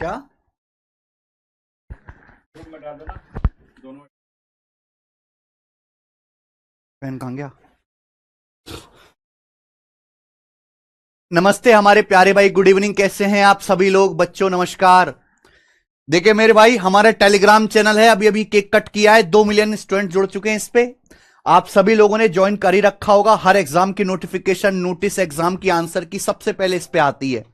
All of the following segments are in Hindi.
क्या ग्रुप में डाल देना दोनों। पेन कहां गया? नमस्ते हमारे प्यारे भाई, गुड इवनिंग। कैसे हैं आप सभी लोग? बच्चों नमस्कार। देखिए मेरे भाई, हमारा टेलीग्राम चैनल है, अभी अभी केक कट किया है, 2 मिलियन स्टूडेंट जुड़ चुके हैं इस पे। आप सभी लोगों ने ज्वाइन कर ही रखा होगा। हर एग्जाम की नोटिफिकेशन, नोटिस एग्जाम की आंसर की सबसे पहले इस पे आती है।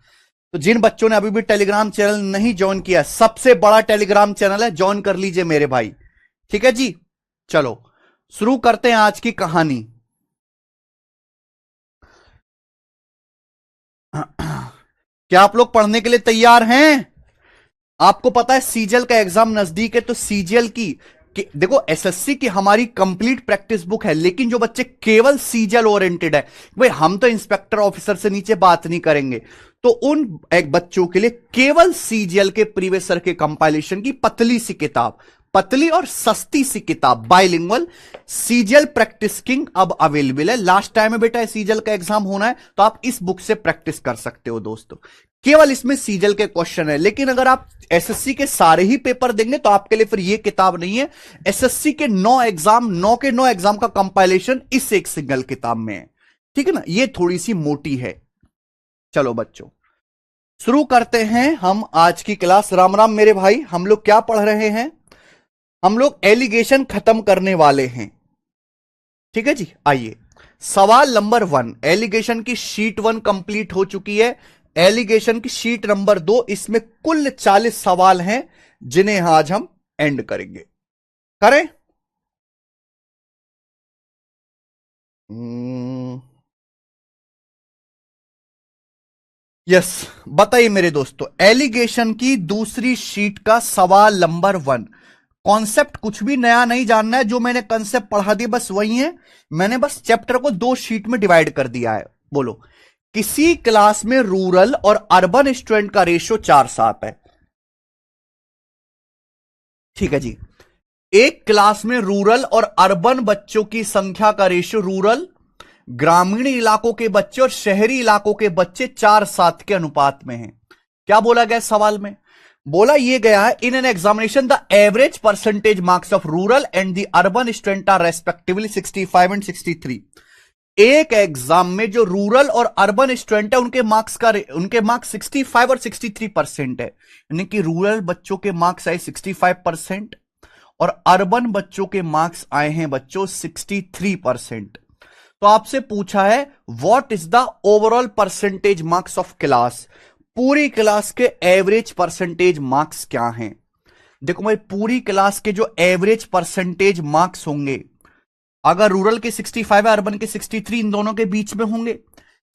तो जिन बच्चों ने अभी भी टेलीग्राम चैनल नहीं ज्वाइन किया, सबसे बड़ा टेलीग्राम चैनल है, ज्वाइन कर लीजिए मेरे भाई। ठीक है जी, चलो शुरू करते हैं आज की कहानी। क्या आप लोग पढ़ने के लिए तैयार हैं? आपको पता है सीजीएल का एग्जाम नजदीक है, तो सीजीएल की देखो, एसएससी की हमारी कंप्लीट प्रैक्टिस बुक है, लेकिन जो बच्चे केवल सीजीएल ओरिएंटेड है, भाई हम तो इंस्पेक्टर ऑफिसर से नीचे बात नहीं करेंगे, तो उन एक बच्चों के लिए केवल सीजीएल के प्रीवियस ईयर के कंपाइलेशन की पतली सी किताब, पतली और सस्ती सी किताब, बाइलिंगुअल सीजीएल प्रैक्टिस किंग अब अवेलेबल है। लास्ट टाइम में बेटा सीजीएल का एग्जाम होना है, तो आप इस बुक से प्रैक्टिस कर सकते हो दोस्तों। केवल इसमें सीजीएल के क्वेश्चन है, लेकिन अगर आप एसएससी के सारे ही पेपर देंगे तो आपके लिए फिर ये किताब नहीं है। एसएससी के 9 के 9 एग्जाम का कंपाइलेशन इस एक सिंगल किताब में है। ठीक है ना, ये थोड़ी सी मोटी है। चलो बच्चों शुरू करते हैं हम आज की क्लास। राम राम मेरे भाई। हम लोग क्या पढ़ रहे हैं? हम लोग एलिगेशन खत्म करने वाले हैं। ठीक है जी, आइए सवाल नंबर 1। एलिगेशन की शीट 1 कंप्लीट हो चुकी है। एलिगेशन की शीट नंबर 2, इसमें कुल 40 सवाल हैं जिन्हें आज हम एंड करेंगे। करें? यस, बताइए मेरे दोस्तों, एलिगेशन की दूसरी शीट का सवाल नंबर 1। कॉन्सेप्ट कुछ भी नया नहीं जानना है, जो मैंने कॉन्सेप्ट पढ़ा दिया बस वही है। मैंने बस चैप्टर को 2 शीट में डिवाइड कर दिया है। बोलो, किसी क्लास में रूरल और अर्बन स्टूडेंट का रेशियो 4:7 है। ठीक है जी, एक क्लास में रूरल और अर्बन बच्चों की संख्या का रेशियो, रूरल ग्रामीण इलाकों के बच्चे और शहरी इलाकों के बच्चे 4:7 के अनुपात में हैं। क्या बोला गया सवाल में? बोला यह गया है, in an examination the average percentage marks of rural and the urban student are respectively 65 and 63। एक एग्जाम में जो रूरल और अर्बन स्टूडेंट है उनके मार्क्स 65 और 63% है। यानी कि रूरल बच्चों के मार्क्स आए 65% और अर्बन बच्चों के मार्क्स आए हैं बच्चों 63%। तो आपसे पूछा है what is the overall percentage marks of class, पूरी क्लास के एवरेज परसेंटेज मार्क्स क्या हैं। देखो भाई, पूरी क्लास के जो एवरेज परसेंटेज मार्क्स होंगे, अगर रूरल के 65 है, अर्बन के 63, इन दोनों के बीच में होंगे।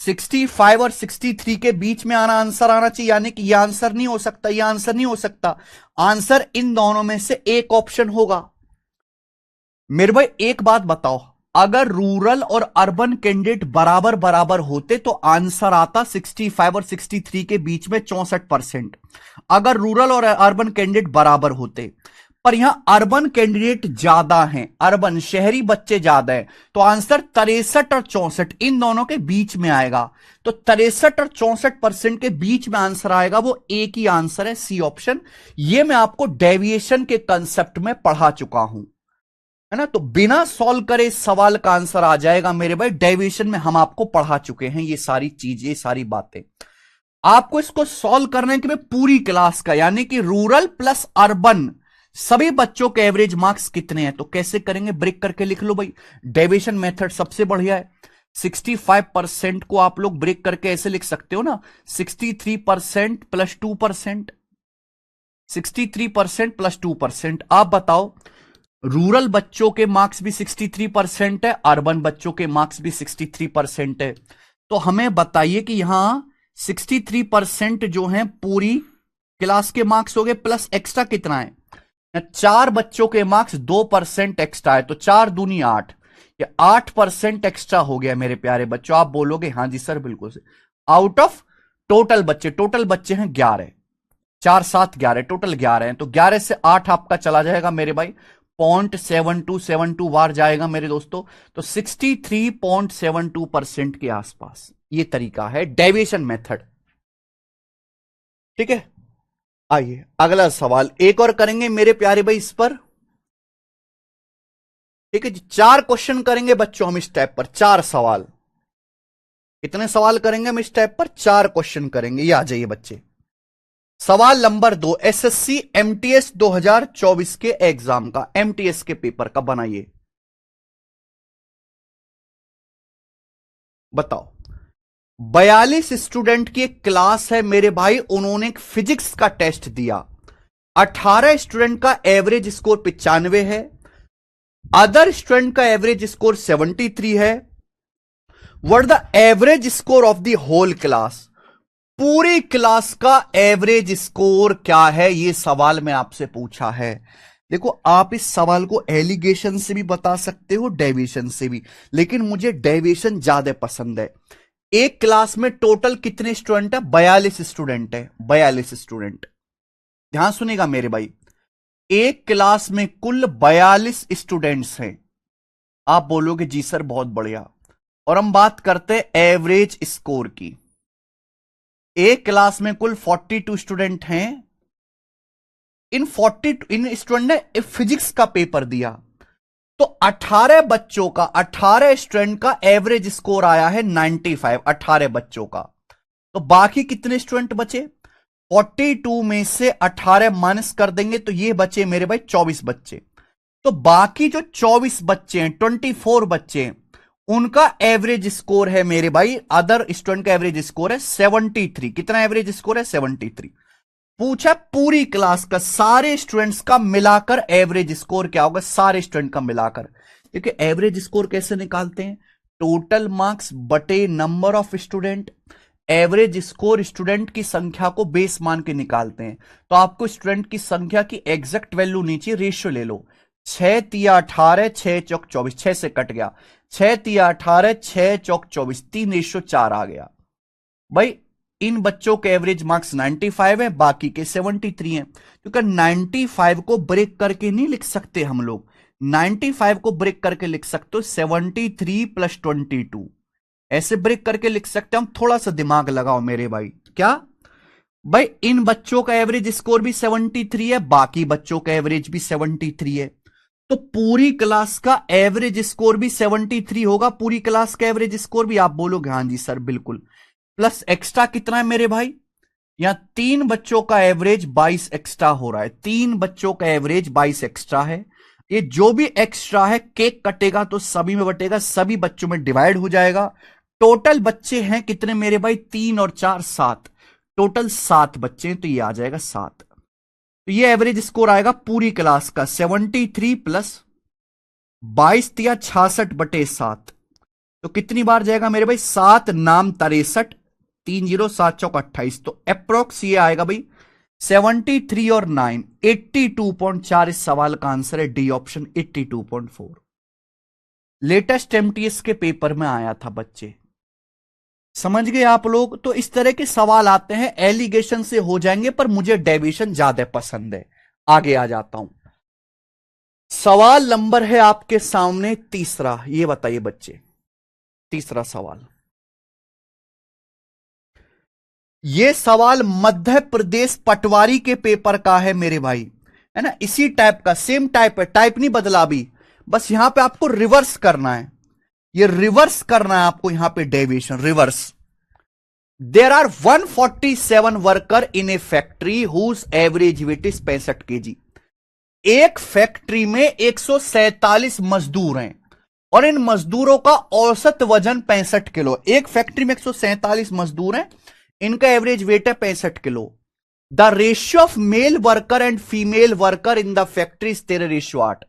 65 और 63 के बीच में आंसर आना चाहिए, यानी कि यह आंसर नहीं हो सकता, यह आंसर नहीं हो सकता। आंसर इन दोनों में से एक ऑप्शन होगा। मेरे भाई एक बात बताओ, अगर रूरल और अर्बन कैंडिडेट बराबर बराबर होते तो आंसर आता 65 और 63 के बीच में 64%। अगर रूरल और अर्बन कैंडिडेट बराबर होते, पर यहां अर्बन कैंडिडेट ज्यादा हैं, अर्बन शहरी बच्चे ज्यादा हैं, तो आंसर 63 और 64 इन दोनों के बीच में आएगा। तो 63 और 64% के बीच में आंसर आएगा, वो एक ही आंसर है, सी ऑप्शन। ये मैं आपको डेविएशन के कंसेप्ट में पढ़ा चुका हूं, है ना। तो बिना सॉल्व करे इस सवाल का आंसर आ जाएगा मेरे भाई। डेविएशन में हम आपको पढ़ा चुके हैं ये सारी चीजें, ये सारी बातें। आपको इसको सॉल्व करने के लिए पूरी क्लास का, यानी कि रूरल प्लस अर्बन सभी बच्चों के एवरेज मार्क्स कितने हैं, तो कैसे करेंगे? ब्रेक करके लिख लो भाई। डेविएशन मेथड सबसे बढ़िया है। 65% को आप लोग ब्रेक करके ऐसे लिख सकते हो ना, 63% प्लस 2%, 63% प्लस 2%। आप बताओ, रूरल बच्चों के मार्क्स भी 63% है, अर्बन बच्चों के मार्क्स भी 63% है। तो हमें बताइए कि यहां 63% जो है पूरी क्लास के मार्क्स हो गए, प्लस एक्स्ट्रा कितना है? 4 बच्चों के मार्क्स 2% एक्स्ट्रा है, तो 4 दूनी 8, ये 8% एक्स्ट्रा हो गया मेरे प्यारे बच्चों। आप बोलोगे हाँ जी सर बिल्कुल से। आउट ऑफ टोटल बच्चे हैं 11, 4 7 11, टोटल 11 हैं, तो 11 से 8 आपका चला जाएगा मेरे भाई, 0.7272 बार जाएगा मेरे दोस्तों। तो 63.72% के आसपास ये तरीका है डेविएशन मेथड। ठीक है, आइए अगला सवाल एक और करेंगे मेरे प्यारे भाई इस पर। ठीक है जी, 4 क्वेश्चन करेंगे बच्चों हम इस टाइप पर, 4 सवाल। कितने सवाल करेंगे हम इस टाइप पर? 4 क्वेश्चन करेंगे। ये आ जाइए बच्चे। सवाल नंबर 2, एसएससी एमटीएस 2024 के एग्जाम का, एमटीएस के पेपर का बनाइए। बताओ। 42 स्टूडेंट की एक क्लास है मेरे भाई, उन्होंने एक फिजिक्स का टेस्ट दिया। 18 स्टूडेंट का एवरेज स्कोर 95 है, अदर स्टूडेंट का एवरेज स्कोर 73 है। What the average score of the whole class? पूरी क्लास का एवरेज स्कोर क्या है, यह सवाल मैं आपसे पूछा है। देखो आप इस सवाल को एलिगेशन से भी बता सकते हो, डेविएशन से भी, लेकिन मुझे डेविएशन ज्यादा पसंद है। एक क्लास में टोटल कितने स्टूडेंट है? 42 स्टूडेंट है, 42 स्टूडेंट। ध्यान सुनेगा मेरे भाई, एक क्लास में कुल 42 स्टूडेंट्स हैं। आप बोलोगे जी सर बहुत बढ़िया। और हम बात करते हैं एवरेज स्कोर की। एक क्लास में कुल 42 स्टूडेंट हैं। इन स्टूडेंट ने फिजिक्स का पेपर दिया, तो 18 बच्चों का, 18 स्टूडेंट का एवरेज स्कोर आया है 95, 18 बच्चों का। तो बाकी कितने स्टूडेंट बचे? 42 में से 18 माइनस कर देंगे तो ये बचे मेरे भाई 24 बच्चे। तो बाकी जो 24 बच्चे हैं, 24 बच्चे हैं, उनका एवरेज स्कोर है मेरे भाई, अदर स्टूडेंट का एवरेज स्कोर है 73। कितना एवरेज स्कोर है? 73। पूछा पूरी क्लास का, सारे स्टूडेंट्स का मिलाकर एवरेज स्कोर क्या होगा, सारे स्टूडेंट का मिलाकर। क्योंकि एवरेज स्कोर कैसे निकालते हैं? टोटल मार्क्स बटे number of student. Average score student की संख्या को बेस मान के निकालते हैं। तो आपको स्टूडेंट की संख्या की एग्जैक्ट वैल्यू नीचे, रेशियो ले लो। 6 तिया 18, 6 चौक 24, 6 से कट गया, 6 तिया 18, 6 चौक 24, 3:4 आ गया। भाई इन बच्चों के एवरेज मार्क्स 95 है, बाकी के 73 हैं। क्योंकि 95 को ब्रेक करके नहीं लिख सकते हम लोग, 95 को ब्रेक करके लिख सकते हो 73 प्लस 22, ऐसे ब्रेक करके लिख सकते हो हम। थोड़ा सा दिमाग लगाओ मेरे भाई। क्या भाई? इन बच्चों का एवरेज स्कोर भी 73 है, बाकी बच्चों का एवरेज भी 73 है, तो पूरी क्लास का एवरेज स्कोर भी 73 होगा। पूरी क्लास का एवरेज स्कोर भी, आप बोलोगे हाँ जी सर बिल्कुल। प्लस एक्स्ट्रा कितना है मेरे भाई? यहां 3 बच्चों का एवरेज 22 एक्स्ट्रा हो रहा है, 3 बच्चों का एवरेज 22 एक्स्ट्रा है। ये जो भी एक्स्ट्रा है केक कटेगा तो सभी में बटेगा, सभी बच्चों में डिवाइड हो जाएगा। टोटल बच्चे हैं कितने मेरे भाई? 3 और 4 7, टोटल 7 बच्चे हैं, तो ये आ जाएगा 7। तो ये एवरेज स्कोर आएगा पूरी क्लास का 73 प्लस 22 या 66 बटे 7। तो कितनी बार जाएगा मेरे भाई? 7 नाम 63, 307 चौक 28। तो अप्रोक्स ये आएगा भाई 73 और 9, 82.4। इस सवाल का आंसर है डी ऑप्शन, 82.4। लेटेस्ट एमटीएस के पेपर में आया था बच्चे, समझ गए आप लोग? तो इस तरह के सवाल आते हैं, एलिगेशन से हो जाएंगे, पर मुझे डेविएशन ज्यादा पसंद है। आगे आ जाता हूं। सवाल नंबर है आपके सामने तीसरा, ये बताइए बच्चे, तीसरा सवाल। यह सवाल मध्य प्रदेश पटवारी के पेपर का है मेरे भाई, है ना? इसी टाइप का, सेम टाइप है, टाइप नहीं बदला अभी, बस यहां पे आपको रिवर्स करना है। ये रिवर्स करना है आपको, यहां पे deviation reverse. There are 147 worker in a factory whose average weight is 65 kg। एक फैक्ट्री में 147 मजदूर हैं और इन मजदूरों का औसत वजन 65 किलो। एक फैक्ट्री में 147 मजदूर हैं, इनका एवरेज वेट है 65 kilo. The ratio of male worker and female worker in the factory is 13:8।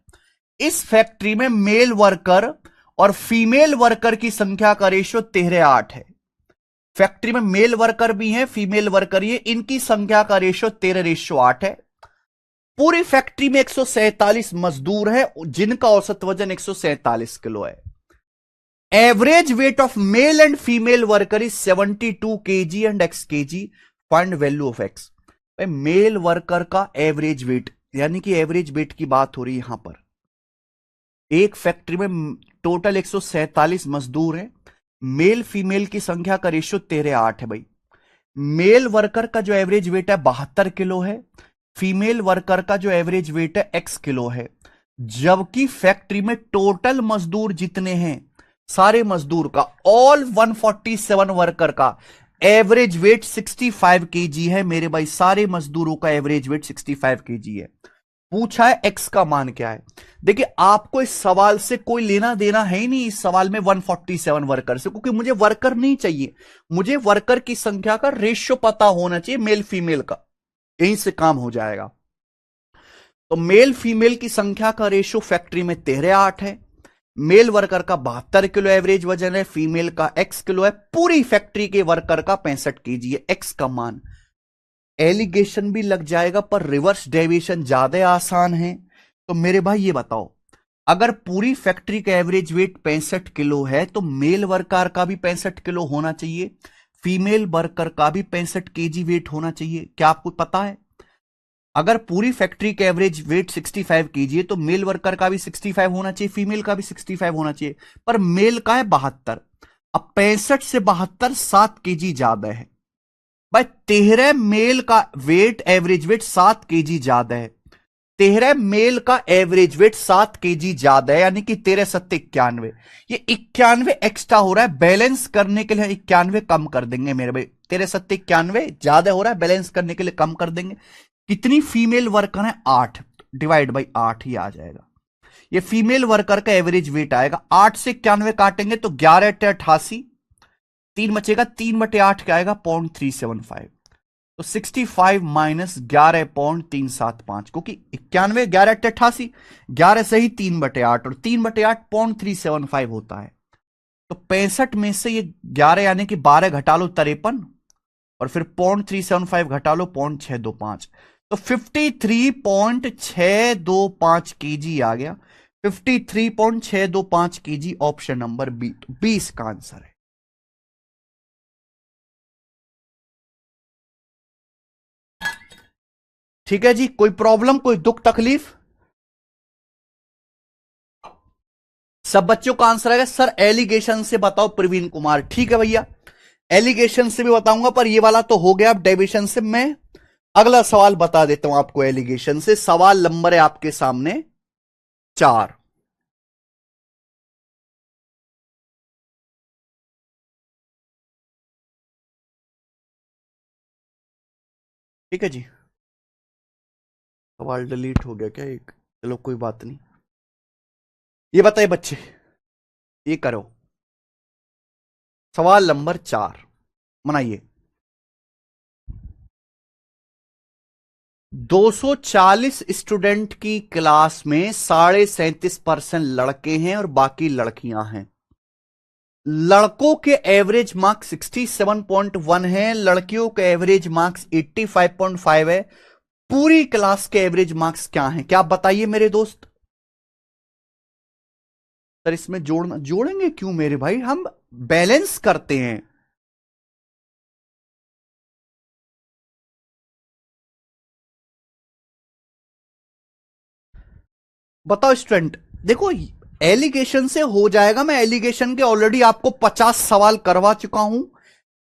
इस फैक्ट्री में मेल वर्कर और फीमेल वर्कर की संख्या का रेशियो 13:8 है। फैक्ट्री में मेल वर्कर भी हैं, फीमेल वर्कर ही है, इनकी संख्या का रेशियो 13:8 है। पूरी फैक्ट्री में 147 मजदूर है जिनका औसत वजन 147 किलो है। Average weight of male and female worker is 72 kg and x kg। Find value of x। भाई मेल वर्कर का एवरेज वेट, यानी कि एवरेज वेट की बात हो रही है यहां पर। एक फैक्ट्री में टोटल 147 मजदूर हैं, मेल फीमेल की संख्या का रेशियो 13:8 है भाई। मेल वर्कर का जो एवरेज वेट है 72 किलो है, फीमेल वर्कर का जो एवरेज वेट है x किलो है, जबकि फैक्ट्री में टोटल मजदूर जितने हैं, सारे मजदूर का, ऑल 147 वर्कर का एवरेज वेट 65 केजी है मेरे भाई। सारे मजदूरों का एवरेज वेट 65 केजी है। पूछा है x का मान क्या है। देखिए आपको इस सवाल से कोई लेना देना है ही नहीं, इस सवाल में 147 वर्कर से, क्योंकि मुझे वर्कर नहीं चाहिए, मुझे वर्कर की संख्या का रेशियो पता होना चाहिए मेल फीमेल का, यहीं से काम हो जाएगा। तो मेल फीमेल की संख्या का रेशियो फैक्ट्री में 13:8 है। मेल वर्कर का 72 किलो एवरेज वजन है, फीमेल का x किलो है, पूरी फैक्ट्री के वर्कर का 65 केजी है। x का मान, एलिगेशन भी लग जाएगा पर रिवर्स डेविएशन ज्यादा आसान है। तो मेरे भाई ये बताओ, अगर पूरी फैक्ट्री का एवरेज वेट 65 किलो है तो मेल वर्कर का भी 65 किलो होना चाहिए, फीमेल वर्कर का भी 65 केजी वेट होना चाहिए। क्या आपको पता है, अगर पूरी फैक्ट्री का एवरेज वेट 65 केजी है तो मेल वर्कर का भी 65 होना चाहिए, फीमेल का भी 65 होना चाहिए, पर मेल का है 72। अब 65 से 72 7 केजी ज्यादा है भाई। 13 मेल का वेट, एवरेज वेट 7 केजी ज्यादा है। 13 मेल का एवरेज वेट 7 केजी ज्यादा है, यानी कि 13 7 91। ये 91 एक्स्ट्रा हो रहा है, बैलेंस करने के लिए 91 कम कर देंगे मेरे भाई। 13 7 91 ज्यादा हो रहा है, बैलेंस करने के लिए कम कर देंगे। कितनी फीमेल वर्कर है, 8, डिवाइड बाई 8 ही आ जाएगा। ये फीमेल वर्कर का एवरेज वेट आएगा। 8 से 91 काटेंगे तो 11 × 88, 3 बचेगा, 3/8 क्या आएगा, 0.375। तो 65 माइनस 11.375, क्योंकि 91 11 × 88, 11 से ही 3/8 और 3/8 0.375 होता है। तो 65 में से ये 11 यानी कि 12 घटा लो 53, और फिर 0.375 घटा लो 0.625, तो 53.625 केजी आ गया। 53.625 केजी, ऑप्शन नंबर बी। तो 20 का आंसर है। ठीक है जी, कोई प्रॉब्लम, कोई दुख तकलीफ? सब बच्चों का आंसर आएगा सर एलिगेशन से बताओ प्रवीण कुमार। ठीक है भैया, एलिगेशन से भी बताऊंगा, पर ये वाला तो हो गया। अब डेविएशन से मैं अगला सवाल बता देता हूं आपको एलिगेशन से। सवाल नंबर है आपके सामने 4। ठीक है जी, सवाल डिलीट हो गया क्या एक, चलो कोई बात नहीं। ये बताइए बच्चे, ये करो सवाल नंबर 4, बनाइए। 240 स्टूडेंट की क्लास में 37.5% लड़के हैं और बाकी लड़कियां हैं। लड़कों के एवरेज मार्क्स 67.1 है, लड़कियों के एवरेज मार्क्स 85.5 है। पूरी क्लास के एवरेज मार्क्स क्या हैं, क्या आप बताइए मेरे दोस्त। सर इसमें जोड़ेंगे क्यों मेरे भाई, हम बैलेंस करते हैं। बताओ स्टूडेंट, देखो एलिगेशन से हो जाएगा। मैं एलिगेशन के ऑलरेडी आपको 50 सवाल करवा चुका हूं,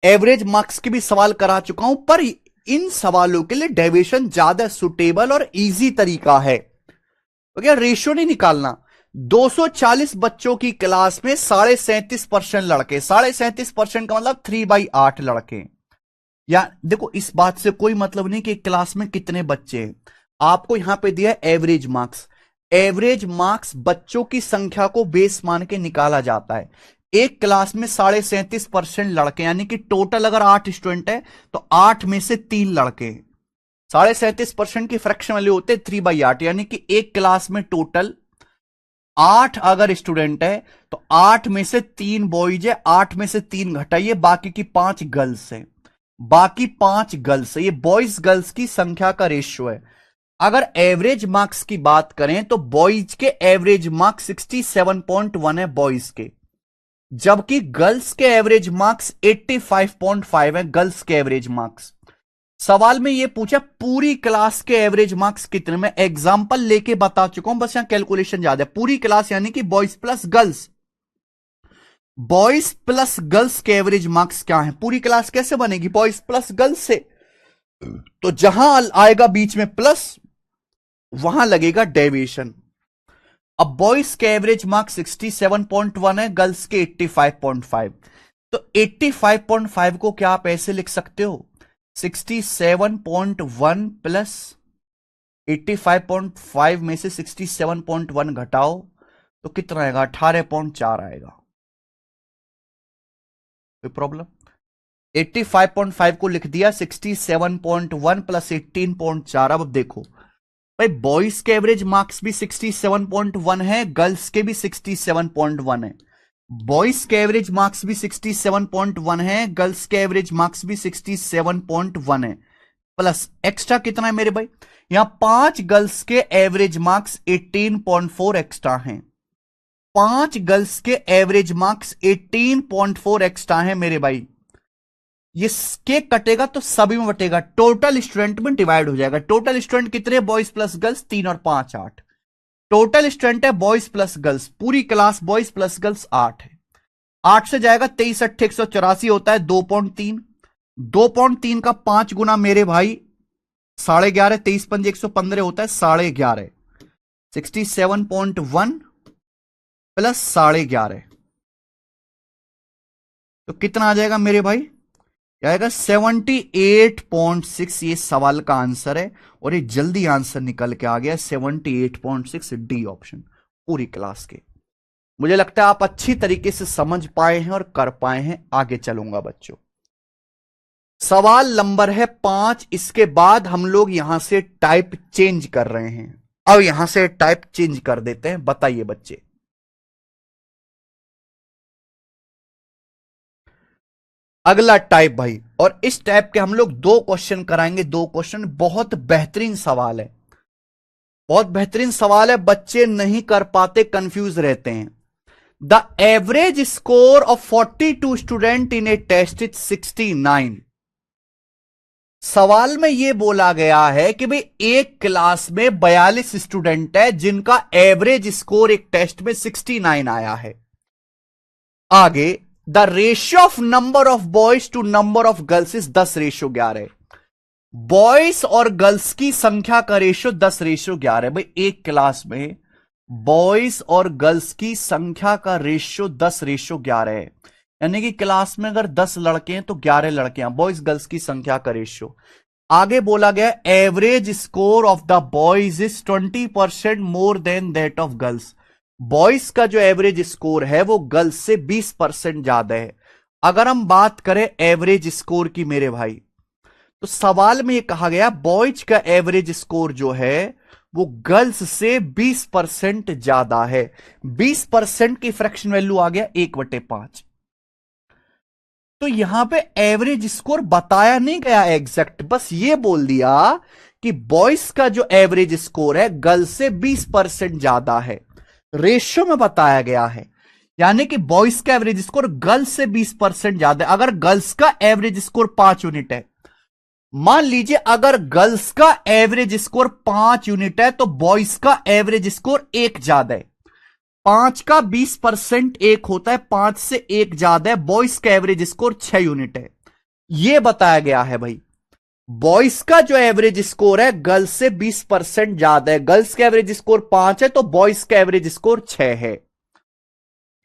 एवरेज मार्क्स के भी सवाल करा चुका हूं, पर इन सवालों के लिए डेविएशन ज्यादा सुटेबल और इजी तरीका है। तो क्या रेशियो नहीं निकालना। 240 बच्चों की क्लास में 37.5% लड़के, 37.5% का मतलब 3/8 लड़के। या देखो इस बात से कोई मतलब नहीं कि क्लास में कितने बच्चे हैं, आपको यहां पे दिया एवरेज मार्क्स। एवरेज मार्क्स बच्चों की संख्या को बेस मान के निकाला जाता है। एक क्लास में 37.5% लड़के, यानी कि टोटल अगर 8 स्टूडेंट है तो 8 में से 3 लड़के। 37.5% की फ्रैक्शन वैल्यू होते 3/8, यानी कि एक क्लास में टोटल 8 अगर स्टूडेंट है तो 8 में से 3 बॉयज है, 8 में से 3 घटाइए, बाकी की 5 गर्ल्स है, बाकी 5 गर्ल्स है। ये बॉयज गर्ल्स की संख्या का रेशियो है। अगर एवरेज मार्क्स की बात करें तो बॉयज के एवरेज मार्क्स 67.1 है बॉयज के, जबकि गर्ल्स के एवरेज मार्क्स 85.5 है, गर्ल्स के एवरेज मार्क्स। सवाल में यह पूछा पूरी क्लास के एवरेज मार्क्स कितने, मैं एग्जांपल लेके बता चुका हूं, बस यहां कैलकुलेशन ज्यादा है। पूरी क्लास यानी कि boys plus girls, boys plus girls के एवरेज मार्क्स क्या है? पूरी क्लास कैसे बनेगी? बॉयज प्लस गर्ल्स से। तो जहां आएगा बीच में प्लस, वहां लगेगा डेविएशन। अब बॉयज के एवरेज मार्क्स 67.1 है, गर्ल्स के 85.5। तो 85.5 को क्या आप ऐसे लिख सकते हो? 67.1 प्लस 85.5 में से 67.1 घटाओ तो कितना आएगा? 18.4 आएगा। कोई प्रॉब्लम? 85.5 को लिख दिया, 67.1 प्लस 18.4। अब देखो भाई, बॉयज के एवरेज मार्क्स भी 67.1 है, गर्ल्स के भी 67.1 है। बॉयज के एवरेज मार्क्स भी 67.1 है, गर्ल्स के एवरेज मार्क्स भी 67.1 है, प्लस एक्स्ट्रा कितना है मेरे भाई? यहां 5 गर्ल्स के एवरेज मार्क्स 18.4 एक्स्ट्रा हैं। 5 गर्ल्स के एवरेज मार्क्स 18.4 एक्स्ट्रा हैं मेरे भाई। ये के कटेगा तो सभी में बटेगा, टोटल स्टूडेंट में डिवाइड हो जाएगा। टोटल स्टूडेंट कितने? बॉयज प्लस गर्ल्स 3 और 5 8। टोटल स्टूडेंट है बॉयज प्लस गर्ल्स, पूरी क्लास बॉयज प्लस गर्ल्स 8 है। 8 से जाएगा 23 8 184 होता है 2.3। 2.3 का 5 गुना मेरे भाई 11.5, 23 5 115 होता है 11.5। 67.1 प्लस 11.5 तो कितना आ जाएगा मेरे भाई? आएगा 78.6। ये सवाल का आंसर है और ये जल्दी आंसर निकल के आ गया 78.6, डी ऑप्शन पूरी क्लास के। मुझे लगता है आप अच्छी तरीके से समझ पाए हैं और कर पाए हैं। आगे चलूंगा बच्चों, सवाल नंबर है 5। इसके बाद हम लोग यहां से टाइप चेंज कर रहे हैं। अब यहां से टाइप चेंज कर देते हैं। बताइए बच्चे, अगला टाइप भाई, और इस टाइप के हम लोग 2 क्वेश्चन कराएंगे। 2 क्वेश्चन बहुत बेहतरीन सवाल है, बहुत बेहतरीन सवाल है। बच्चे नहीं कर पाते, कंफ्यूज रहते हैं। The average score of 42 student in a test is 69। सवाल में यह बोला गया है कि भाई एक क्लास में 42 स्टूडेंट है जिनका एवरेज स्कोर एक टेस्ट में 69 आया है। आगे, the ratio of number of boys to number of girls is 10:11। Boys और गर्ल्स की संख्या का रेशियो 10:11। भाई एक क्लास में बॉयज और गर्ल्स की संख्या का रेशियो 10:11 है। यानी कि क्लास में अगर 10 लड़के हैं तो 11 लड़के हैं। बॉयज गर्ल्स की संख्या का रेशियो। आगे बोला गया average score of the boys is 20% more than that of girls. Boys का जो एवरेज स्कोर है वो गर्ल्स से 20% ज्यादा है। अगर हम बात करें एवरेज स्कोर की मेरे भाई, तो सवाल में यह कहा गया बॉयज का एवरेज स्कोर जो है वो गर्ल्स से 20% ज्यादा है। 20% की फ्रैक्शन वैल्यू आ गया 1/5। तो यहां पे एवरेज स्कोर बताया नहीं गया एग्जैक्ट, बस ये बोल दिया कि बॉयज का जो एवरेज स्कोर है गर्ल्स से 20% ज्यादा है। रेशियो में बताया गया है, यानी कि बॉयज का एवरेज स्कोर गर्ल्स से 20% ज्यादा है। अगर गर्ल्स का एवरेज स्कोर 5 यूनिट है, मान लीजिए अगर गर्ल्स का एवरेज स्कोर 5 यूनिट है तो बॉयज का एवरेज स्कोर 1 ज्यादा है। 5 का 20% 1 होता है, 5 से 1 ज्यादा है। बॉयज का एवरेज स्कोर 6 यूनिट है। यह बताया गया है भाई बॉयज का जो एवरेज स्कोर है गर्ल्स से 20% ज्यादा है। गर्ल्स का एवरेज स्कोर 5 है तो बॉयज का एवरेज स्कोर 6 है।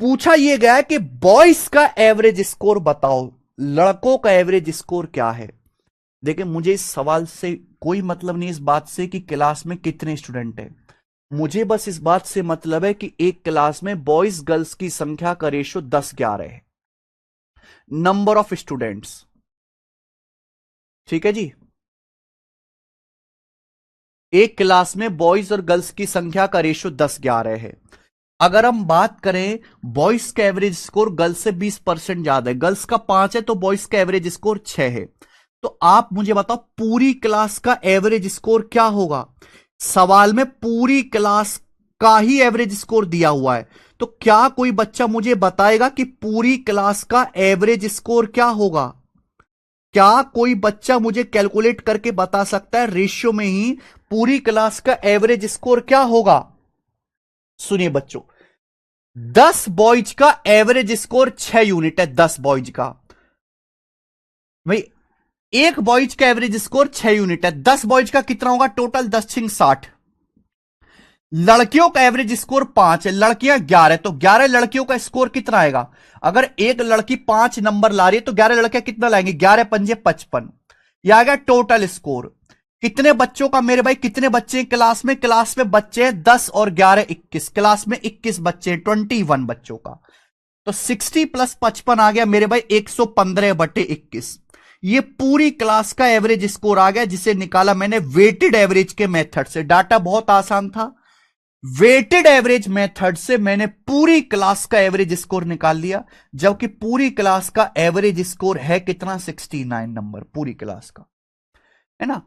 पूछा यह गया कि बॉयज का एवरेज स्कोर बताओ, लड़कों का एवरेज स्कोर क्या है। देखिए, मुझे इस सवाल से कोई मतलब नहीं, इस बात से कि क्लास में कितने स्टूडेंट हैं। मुझे बस इस बात से मतलब है कि एक क्लास में बॉयज गर्ल्स की संख्या का रेशियो 10:11 है। नंबर ऑफ स्टूडेंट्स, ठीक है जी। एक क्लास में बॉयज और गर्ल्स की संख्या का रेशियो 10:11 है। अगर हम बात करें बॉयज का एवरेज स्कोर गर्ल्स से 20% ज्यादा है, गर्ल्स का 5 है तो बॉयज का एवरेज स्कोर 6 है। तो आप मुझे बताओ पूरी क्लास का एवरेज स्कोर क्या होगा। सवाल में पूरी क्लास का ही एवरेज स्कोर दिया हुआ है, तो क्या कोई बच्चा मुझे बताएगा कि पूरी क्लास का एवरेज स्कोर क्या होगा। क्या कोई बच्चा मुझे कैलकुलेट करके बता सकता है रेशियो में ही पूरी क्लास का एवरेज स्कोर क्या होगा। सुनिए बच्चों, 10 बॉयज का एवरेज स्कोर 6 यूनिट है। 10 बॉयज का भाई, एक बॉयज का एवरेज स्कोर 6 यूनिट है। 10 बॉयज का कितना होगा टोटल? 10 छिंग 60। लड़कियों का एवरेज स्कोर 5 है, लड़कियां 11, तो 11 लड़कियों का स्कोर कितना आएगा? अगर एक लड़की 5 नंबर ला रही है तो 11 लड़कियां कितना लाएंगे? 11 पंजे 55। यह आ गया टोटल स्कोर। कितने बच्चों का मेरे भाई? कितने बच्चे हैं क्लास में? क्लास में बच्चे हैं 10 और 11 21। क्लास में 21 बच्चे हैं, 21 बच्चों का। तो 60 प्लस 55 आ गया मेरे भाई 115/21। ये पूरी क्लास का एवरेज स्कोर आ गया, जिसे निकाला मैंने वेटेड एवरेज के मेथड से। डाटा बहुत आसान था। वेटेड एवरेज मेथड से मैंने पूरी क्लास का एवरेज स्कोर निकाल लिया, जबकि पूरी क्लास का एवरेज स्कोर है कितना? 69 नंबर पूरी क्लास का, है ना।